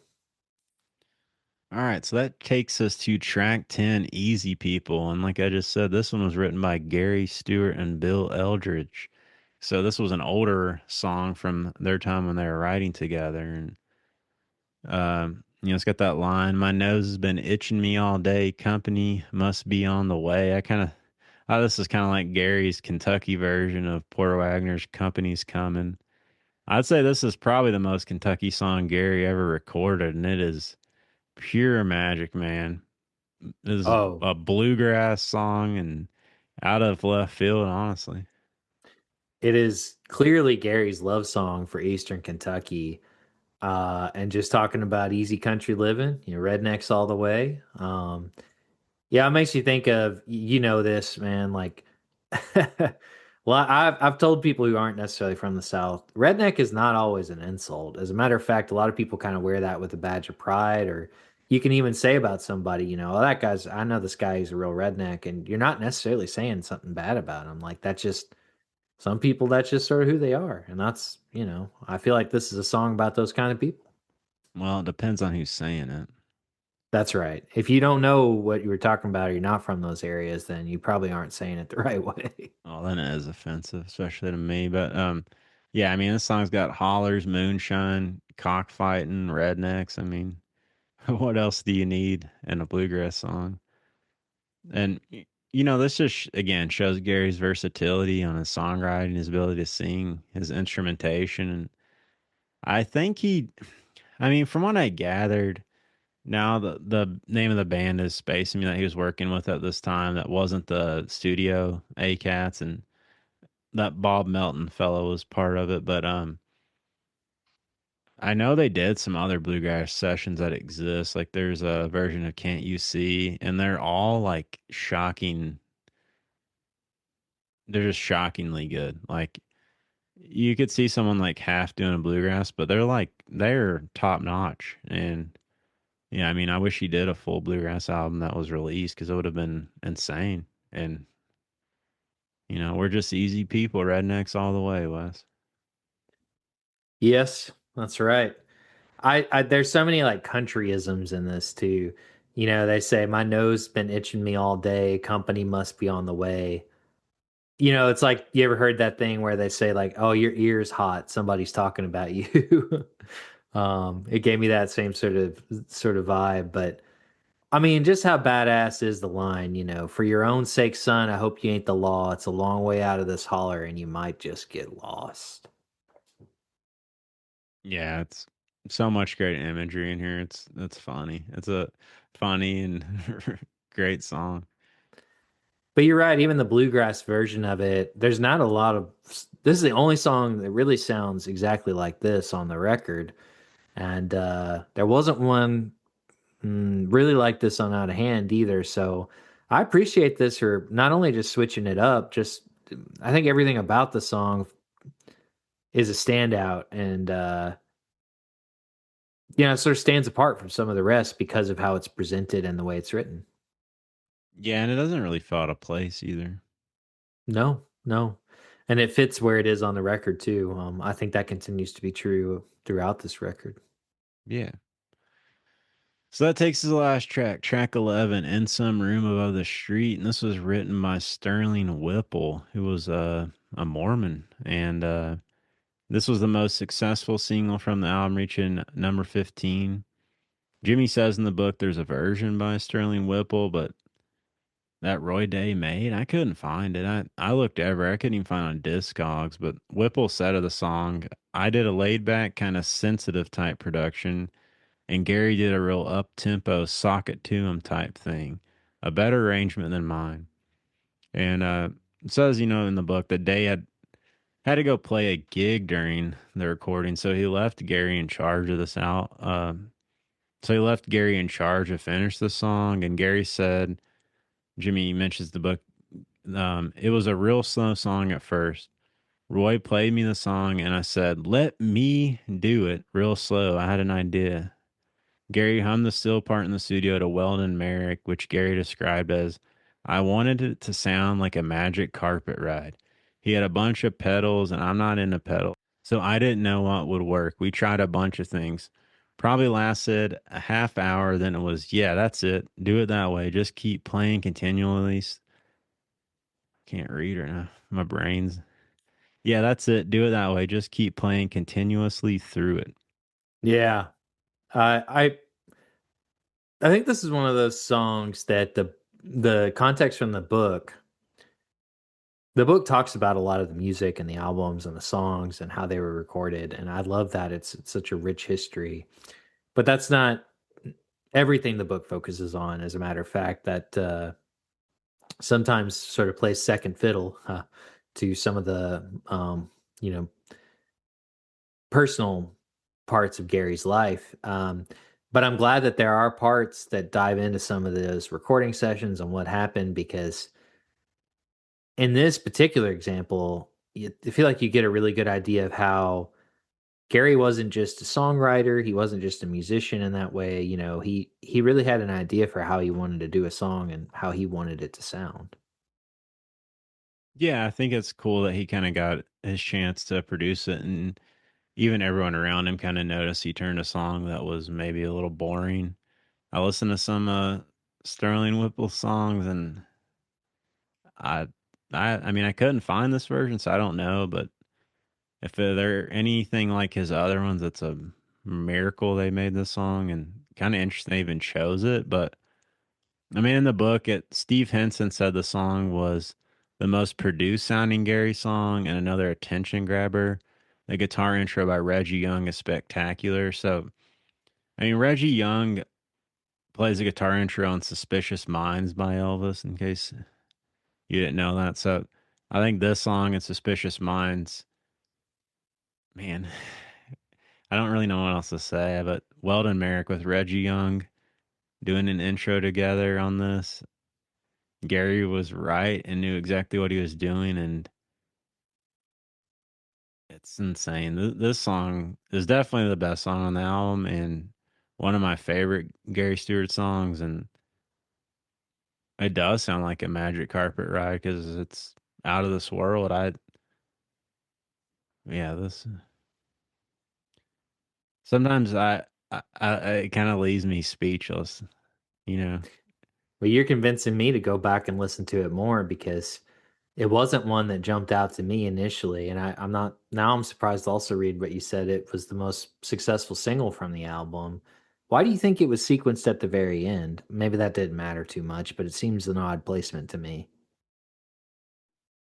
S1: All right, so that takes us to track 10, Easy People. And like I just said, this one was written by Gary Stewart and Bill Eldridge. So this was an older song from their time when they were writing together. And, it's got that line, my nose has been itching me all day. Company must be on the way. This is kind of like Gary's Kentucky version of Porter Wagner's Company's Coming. I'd say this is probably the most Kentucky song Gary ever recorded, and it is pure magic, man. This is
S2: Oh,
S1: a bluegrass song and out of left field, honestly.
S2: it is clearly Gary's love song for Eastern Kentucky. And just talking about easy country living, rednecks all the way. Yeah, it makes you think of this, man. Like, well, I've told people who aren't necessarily from the South, redneck is not always an insult. As a matter of fact, a lot of people kind of wear that with a badge of pride, or you can even say about somebody, oh, that guy's. I know this guy is a real redneck, and you're not necessarily saying something bad about him. Like that's just some people. That's just sort of who they are, and that's I feel like this is a song about those kind of people.
S1: Well, it depends on who's saying it.
S2: That's right. If you don't know what you were talking about or you're not from those areas, then you probably aren't saying it the right way.
S1: Well, then it is offensive, especially to me. But yeah, I mean, this song's got hollers, moonshine, cockfighting, rednecks. I mean, what else do you need in a bluegrass song? And this just again shows Gary's versatility on his songwriting, his ability to sing, his instrumentation, and I think I mean, from what I gathered, now the name of the band is spacing me that he was working with at this time. That wasn't the studio A Cats, and that Bob Melton fellow was part of it. But I know they did some other bluegrass sessions that exist. Like there's a version of Can't You See, and they're all like shocking. They're just shockingly good. Like you could see someone like half doing a bluegrass, but they're top notch. And yeah, I mean, I wish he did a full bluegrass album that was released because it would have been insane. And we're just easy people, rednecks all the way, Wes.
S2: Yes, that's right. I there's so many like countryisms in this too. They say my nose been itching me all day. Company must be on the way. It's like you ever heard that thing where they say like, "Oh, your ear's hot. Somebody's talking about you." It gave me that same sort of vibe, but I mean, just how badass is the line, for your own sake, son, I hope you ain't the law. It's a long way out of this holler and you might just get lost.
S1: Yeah, it's so much great imagery in here. It's funny. It's a funny and great song.
S2: But you're right, even the bluegrass version of it, there's not a lot of this is the only song that really sounds exactly like this on the record. And there wasn't one really like this on Out of Hand either. So I appreciate this for not only just switching it up, just I think everything about the song is a standout and it sort of stands apart from some of the rest because of how it's presented and the way it's written.
S1: Yeah, and it doesn't really fall out of place either.
S2: No, no. And it fits where it is on the record too. I think that continues to be true throughout this record.
S1: Yeah. So that takes us to the last track, track 11, In Some Room Above the Street. And this was written by Sterling Whipple, who was a Mormon. And this was the most successful single from the album, reaching number 15. Jimmy says in the book there's a version by Sterling Whipple, but that Roy Day made, I couldn't find it. I looked everywhere. I couldn't even find it on Discogs. But Whipple said of the song, I did a laid back, kind of sensitive type production, and Gary did a real up tempo, sock it to him type thing. A better arrangement than mine. And it says, in the book that Day had to go play a gig during the recording, so he left Gary in charge of this out. So he left Gary in charge to finish the song, and Gary said, Jimmy mentions the book. It was a real slow song at first. Roy played me the song, and I said, "Let me do it real slow." I had an idea. Gary hummed the still part in the studio to Weldon Merrick, which Gary described as, I wanted it to sound like a magic carpet ride. He had a bunch of pedals, and I'm not into pedals, so I didn't know what would work. We tried a bunch of things. Probably lasted a half hour, then it was, yeah, that's it. Do it that way. Just keep playing continually. Can't read right now. My brain's. Yeah, that's it. Do it that way. Just keep playing continuously through it.
S2: Yeah. I I think this is one of those songs that the context from the book talks about a lot of the music and the albums and the songs and how they were recorded, and I love that it's such a rich history. But that's not everything the book focuses on. As a matter of fact, that sometimes sort of plays second fiddle to some of the you know personal parts of Gary's life. But I'm glad that there are parts that dive into some of those recording sessions and what happened because in this particular example, I feel like you get a really good idea of how Gary wasn't just a songwriter, he wasn't just a musician in that way. He really had an idea for how he wanted to do a song and how he wanted it to sound.
S1: Yeah, I think it's cool that he kind of got his chance to produce it, and even everyone around him kind of noticed he turned a song that was maybe a little boring. I listened to some Sterling Whipple songs, and I, I mean, I couldn't find this version, so I don't know. But if they're anything like his other ones, it's a miracle they made this song, and kind of interesting they even chose it. But I mean, in the book, Steve Henson said the song was the most produced sounding Gary song and another attention grabber. The guitar intro by Reggie Young is spectacular. So, I mean, Reggie Young plays a guitar intro on Suspicious Minds by Elvis, in case you didn't know that. So, I think this song and Suspicious Minds, man, I don't really know what else to say, but Weldon Merrick with Reggie Young doing an intro together on this. Gary was right and knew exactly what he was doing, and it's insane. This song is definitely the best song on the album and one of my favorite Gary Stewart songs. And it does sound like a magic carpet ride because it's out of this world. Yeah, this sometimes it kind of leaves me speechless, you know.
S2: Well, you're convincing me to go back and listen to it more because it wasn't one that jumped out to me initially, and I'm not now. I'm surprised to also read what you said. It was the most successful single from the album. Why do you think it was sequenced at the very end? Maybe that didn't matter too much, but it seems an odd placement to me.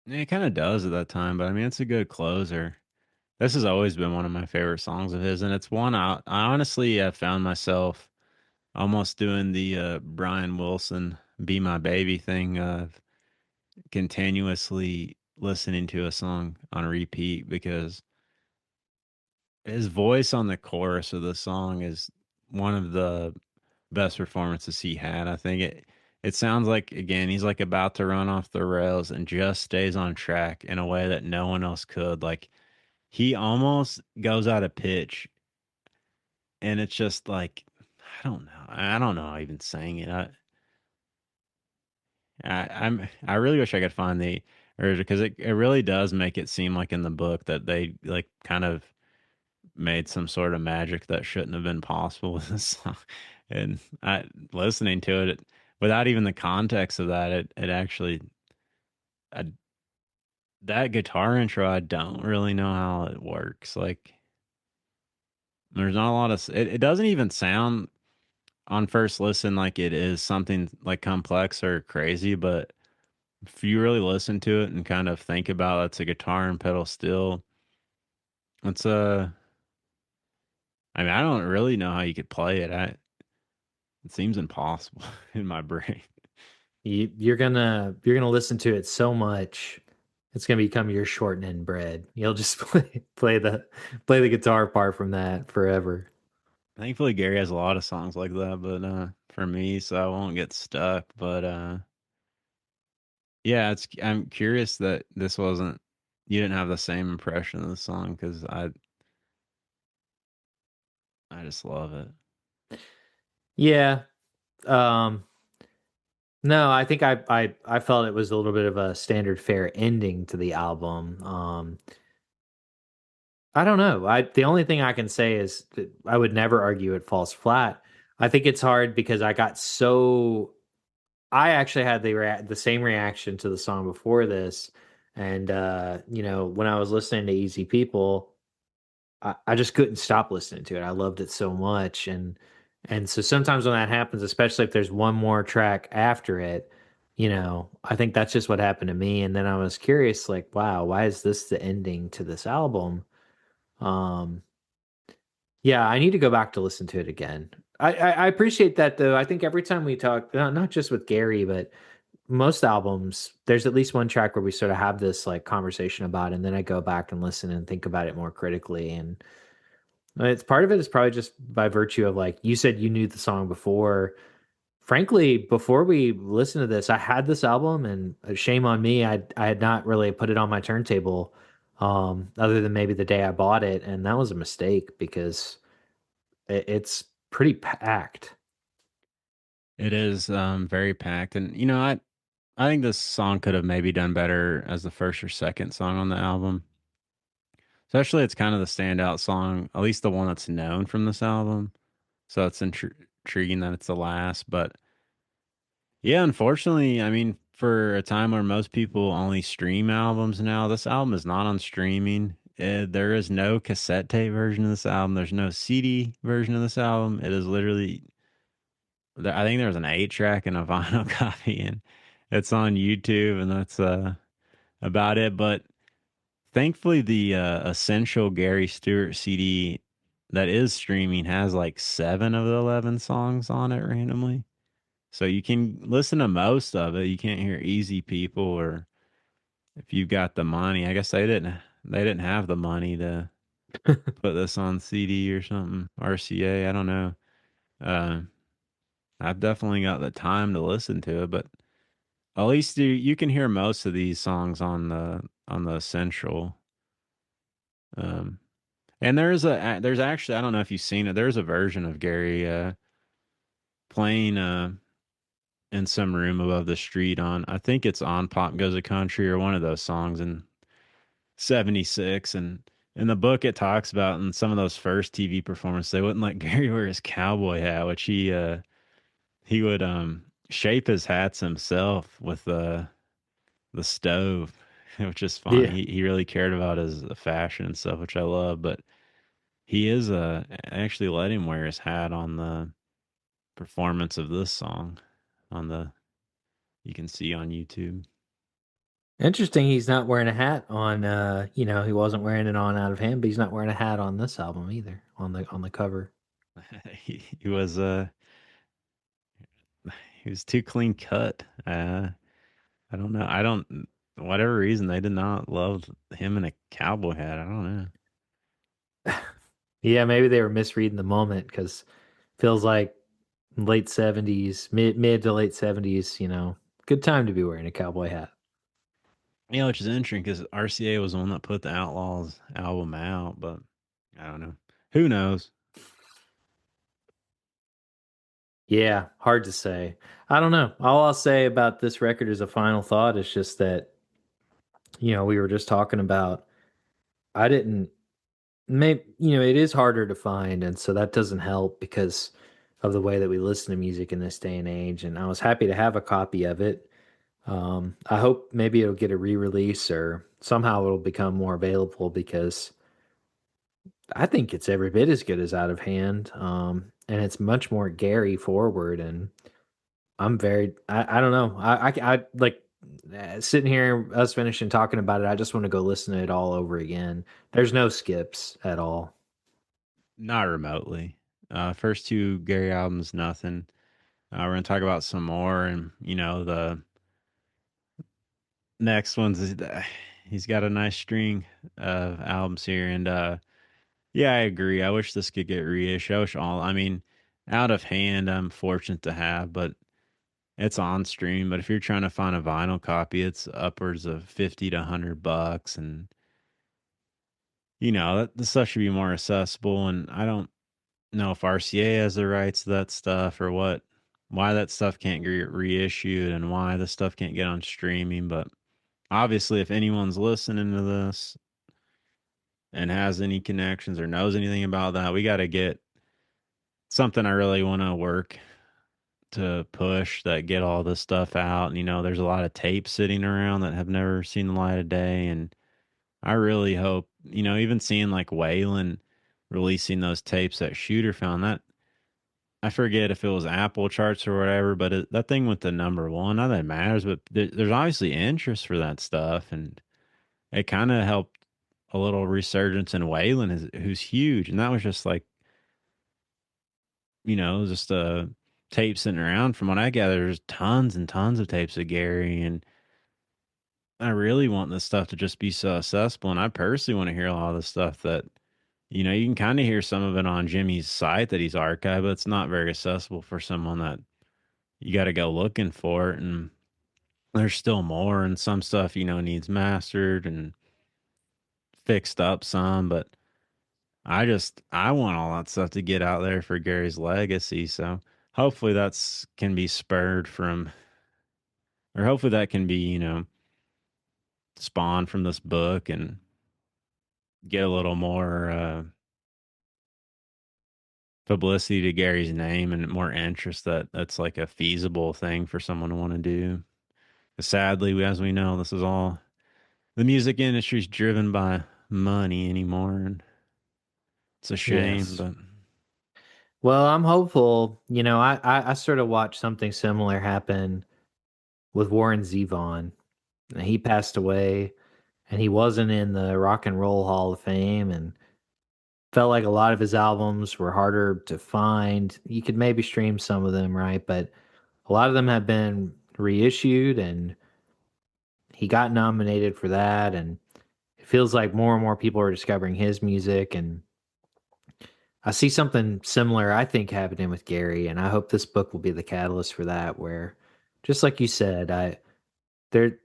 S1: It kind of does at that time, but I mean, it's a good closer. This has always been one of my favorite songs of his, and it's one I honestly have found myself almost doing the Brian Wilson "Be My Baby" thing of continuously listening to a song on repeat because his voice on the chorus of the song is one of the best performances he had. I think it sounds like again he's like about to run off the rails and just stays on track in a way that no one else could. Like he almost goes out of pitch, and it's just like I don't know. I don't know how even saying it. I really wish I could find the or because it really does make it seem like in the book that they like kind of made some sort of magic that shouldn't have been possible with this song. And I listening to it without even the context of that, it actually I, that guitar intro, I don't really know how it works. Like there's not a lot of it doesn't even sound on first listen like it is something like complex or crazy, but if you really listen to it and kind of think about it's a guitar and pedal steel, it's a I mean, I don't really know how you could play it. It seems impossible in my brain.
S2: You're gonna listen to it so much, it's gonna become your shortening bread. You'll just play the guitar part from that forever.
S1: Thankfully, Gary has a lot of songs like that, but for me, so I won't get stuck. But yeah, I'm curious that this wasn't you didn't have the same impression of the song because I just love it.
S2: Yeah. Um, no, I think I felt it was a little bit of a standard fare ending to the album. I don't know. The only thing I can say is that I would never argue it falls flat. I think it's hard because I actually had the same reaction to the song before this, and when I was listening to Easy People, I just couldn't stop listening to it. I loved it so much, and so sometimes when that happens, especially if there's one more track after it, I think that's just what happened to me. And then I was curious, like, wow, why is this the ending to this album? Um, yeah, I need to go back to listen to it again. I appreciate that though. I think every time we talk, not just with Gary, but most albums, there's at least one track where we sort of have this like conversation about, it, and then I go back and listen and think about it more critically. And it's part of it is probably just by virtue of like you said, you knew the song before. Frankly, before we listened to this, I had this album, and shame on me, I had not really put it on my turntable, other than maybe the day I bought it, and that was a mistake because it's pretty packed.
S1: It is very packed, and I think this song could have maybe done better as the first or second song on the album. Especially, it's kind of the standout song, at least the one that's known from this album. So it's intriguing that it's the last. But yeah, unfortunately, I mean, for a time where most people only stream albums now, this album is not on streaming. There is no cassette tape version of this album. There's no CD version of this album. It is literally, I think there's an 8 track and a vinyl copy, and it's on YouTube, and that's about it. But thankfully, the Essential Gary Stewart CD that is streaming has like 7 of the 11 songs on it randomly. So you can listen to most of it. You can't hear Easy People or if you've got the money. I guess they didn't have the money to put this on CD or something. RCA, I don't know. Uh, I've definitely got the time to listen to it, but at least you can hear most of these songs on the Essential. Um, And there's actually I don't know if you've seen it. There's a version of Gary playing in some room above the street on I think it's on Pop Goes the Country or one of those songs in '76. And in the book it talks about in some of those first TV performances they wouldn't let Gary wear his cowboy hat, which he would shape his hats himself with the stove, which is funny.
S2: Yeah.
S1: He really cared about his fashion and stuff, which I love, but he is actually let him wear his hat on the performance of this song on the you can see on YouTube.
S2: Interesting, he's not wearing a hat on, he wasn't wearing it on Out of Hand, but he's not wearing a hat on this album either, on the cover.
S1: He was he was too clean cut. I don't know. I don't whatever reason they did not love him in a cowboy hat. I don't know.
S2: Yeah, maybe they were misreading the moment because feels like late 70s, mid to late 70s, good time to be wearing a cowboy hat.
S1: Yeah, which is interesting because RCA was the one that put the Outlaws album out, but I don't know. Who knows?
S2: Yeah, hard to say. I don't know. All I'll say about this record as a final thought is just that, we were just talking about I didn't it is harder to find, and so that doesn't help because of the way that we listen to music in this day and age. And I was happy to have a copy of it. I hope maybe it'll get a re-release or somehow it'll become more available because I think it's every bit as good as Out of Hand. And it's much more Gary forward, and I don't know. I like sitting here, us finishing talking about it. I just want to go listen to it all over again. There's no skips at all.
S1: Not remotely. First two Gary albums, nothing. We're gonna talk about some more, and the next one's he's got a nice string of albums here, and yeah, I agree. I wish this could get reissued. I wish all. I mean, Out of Hand, I'm fortunate to have, but it's on stream. But if you're trying to find a vinyl copy, it's upwards of $50 to $100, and the stuff should be more accessible. And I don't know if RCA has the rights to that stuff or what, why that stuff can't get reissued and why the stuff can't get on streaming. But obviously, if anyone's listening to this and has any connections or knows anything about that, we got to get something I really want to work to push that get all this stuff out. And, there's a lot of tapes sitting around that have never seen the light of day. And I really hope, even seeing like Waylon releasing those tapes that Shooter found, that I forget if it was Apple charts or whatever, but that thing went to number one. Not that it matters, but there's obviously interest for that stuff. And it kind of helped a little resurgence in Waylon, who's huge. And that was just like, just a tape sitting around. From what I gather, there's tons and tons of tapes of Gary. And I really want this stuff to just be so accessible. And I personally want to hear a lot of the stuff that, you can kind of hear some of it on Jimmy's site that he's archived, but it's not very accessible for someone that you got to go looking for it. And there's still more. And some stuff, needs mastered and fixed up some. But I want all that stuff to get out there for Gary's legacy. So hopefully that's can be spurred from, or hopefully that can be, spawned from this book and get a little more publicity to Gary's name and more interest that that's like a feasible thing for someone to want to do. Sadly, as we know, this is all the music industry's driven by money anymore, and it's a shame.
S2: Yes.
S1: But
S2: Well, I'm hopeful. I sort of watched something similar happen with Warren Zevon. He passed away, and he wasn't in the Rock and Roll Hall of Fame, and felt like a lot of his albums were harder to find. You could maybe stream some of them, right? But a lot of them have been reissued, and he got nominated for that. And it feels like more and more people are discovering his music. And I see something similar, I think, happening with Gary. And I hope this book will be the catalyst for that, where, just like you said, they're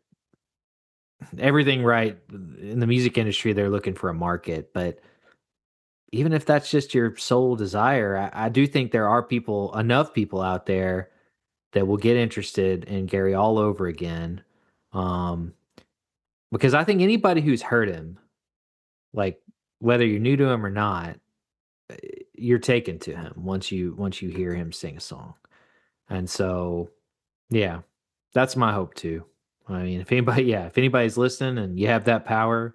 S2: everything right in the music industry, they're looking for a market. But even if that's just your sole desire, I do think there are enough people out there that will get interested in Gary all over again. Um, because I think anybody who's heard him, like whether you're new to him or not, you're taken to him once you hear him sing a song. And so, yeah, that's my hope too. I mean, if anybody's listening and you have that power,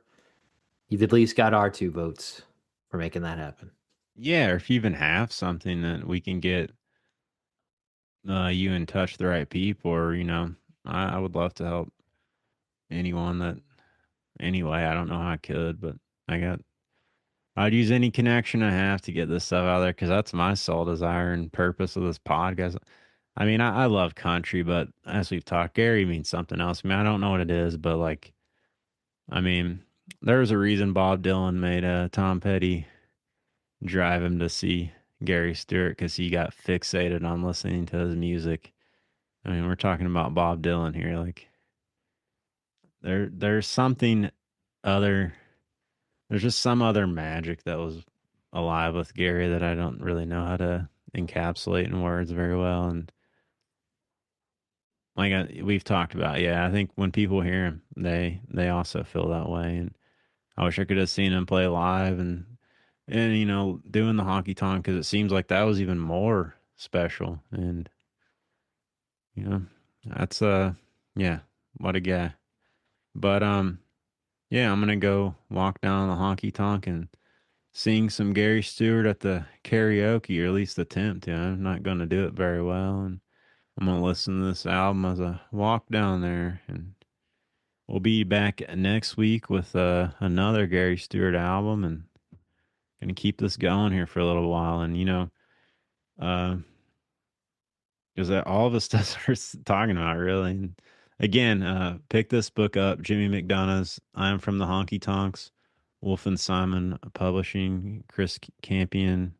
S2: you've at least got our 2 votes for making that happen.
S1: yeah, or if you even have something that we can get you in touch with the right people, or I would love to help anyone that. Anyway, I don't know how I could, but I got. I'd use any connection I have to get this stuff out there because that's my sole desire and purpose of this podcast. I mean, I love country, but as we've talked, Gary means something else. I mean, I don't know what it is, but like, I mean, there was a reason Bob Dylan made Tom Petty drive him to see Gary Stewart because he got fixated on listening to his music. I mean, we're talking about Bob Dylan here. Like, there's something other. There's just some other magic that was alive with Gary that I don't really know how to encapsulate in words very well. And like we've talked about, yeah, I think when people hear him, they also feel that way. And I wish I could have seen him play live and doing the honky tonk because it seems like that was even more special. And you know, that's yeah, what a guy. But yeah, I'm gonna go walk down the honky tonk and sing some Gary Stewart at the karaoke, or at least attempt to. I'm not gonna do it very well, and I'm gonna listen to this album as I walk down there, and we'll be back next week with another Gary Stewart album, and gonna keep this going here for a little while. And uh, because all of us stuff we're talking about really. And again, pick this book up, Jimmy McDonough's "I'm from the Honky Tonks," Wolf and Simon Publishing, Chris Campion,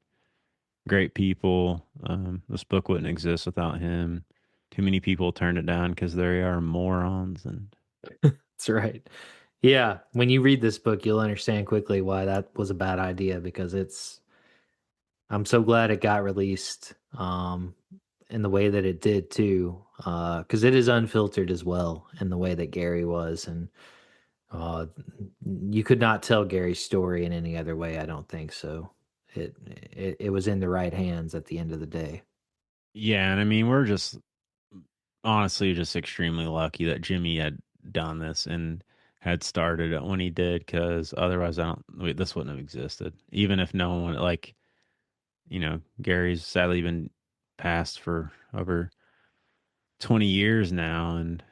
S1: great people. This book wouldn't exist without him. Too many people turned it down because they are morons. And
S2: That's right. Yeah, when you read this book, you'll understand quickly why that was a bad idea because I'm so glad it got released in the way that it did too, because it is unfiltered as well in the way that Gary was, and uh, you could not tell Gary's story in any other way. I don't think so. It was in the right hands at the end of the day.
S1: yeah, and I mean, we're just honestly just extremely lucky that Jimmy had done this and had started it when he did, because otherwise, this wouldn't have existed. Even if no one Gary's sadly been passed for over 20 years now. And,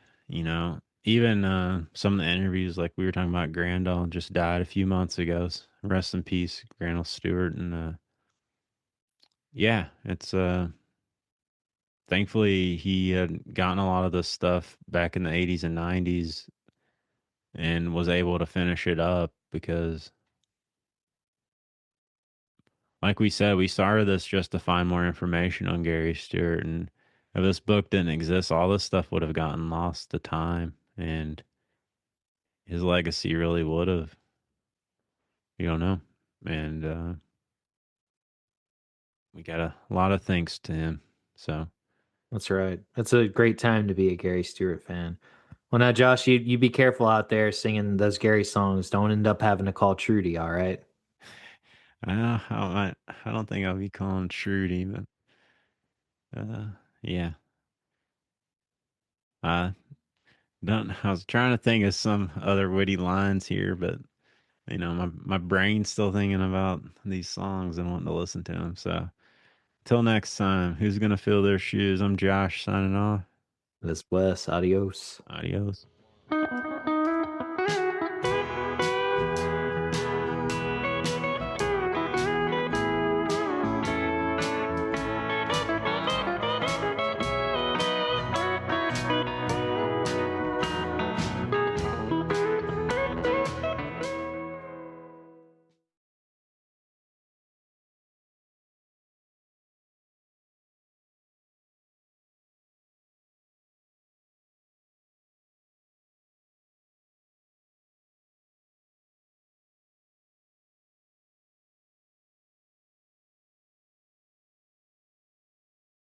S1: even some of the interviews, like we were talking about, Grandal just died a few months ago. Rest in peace, Grandal Stewart. And, yeah, it's, thankfully he had gotten a lot of this stuff back in the 80s and 90s and was able to finish it up because, like we said, we started this just to find more information on Gary Stewart. And if this book didn't exist, all this stuff would have gotten lost to time. And his legacy really would have. You don't know. And we got a lot of thanks to him. So,
S2: That's right. That's a great time to be a Gary Stewart fan. Well, now, Josh, you be careful out there singing those Gary songs. Don't end up having to call Trudy. All right.
S1: I don't think I'll be calling Trudy, but yeah. I I was trying to think of some other witty lines here, but my brain's still thinking about these songs and wanting to listen to them. So, till next time, who's gonna fill their shoes? I'm Josh signing off.
S2: This Wes. Adios.
S1: Adios.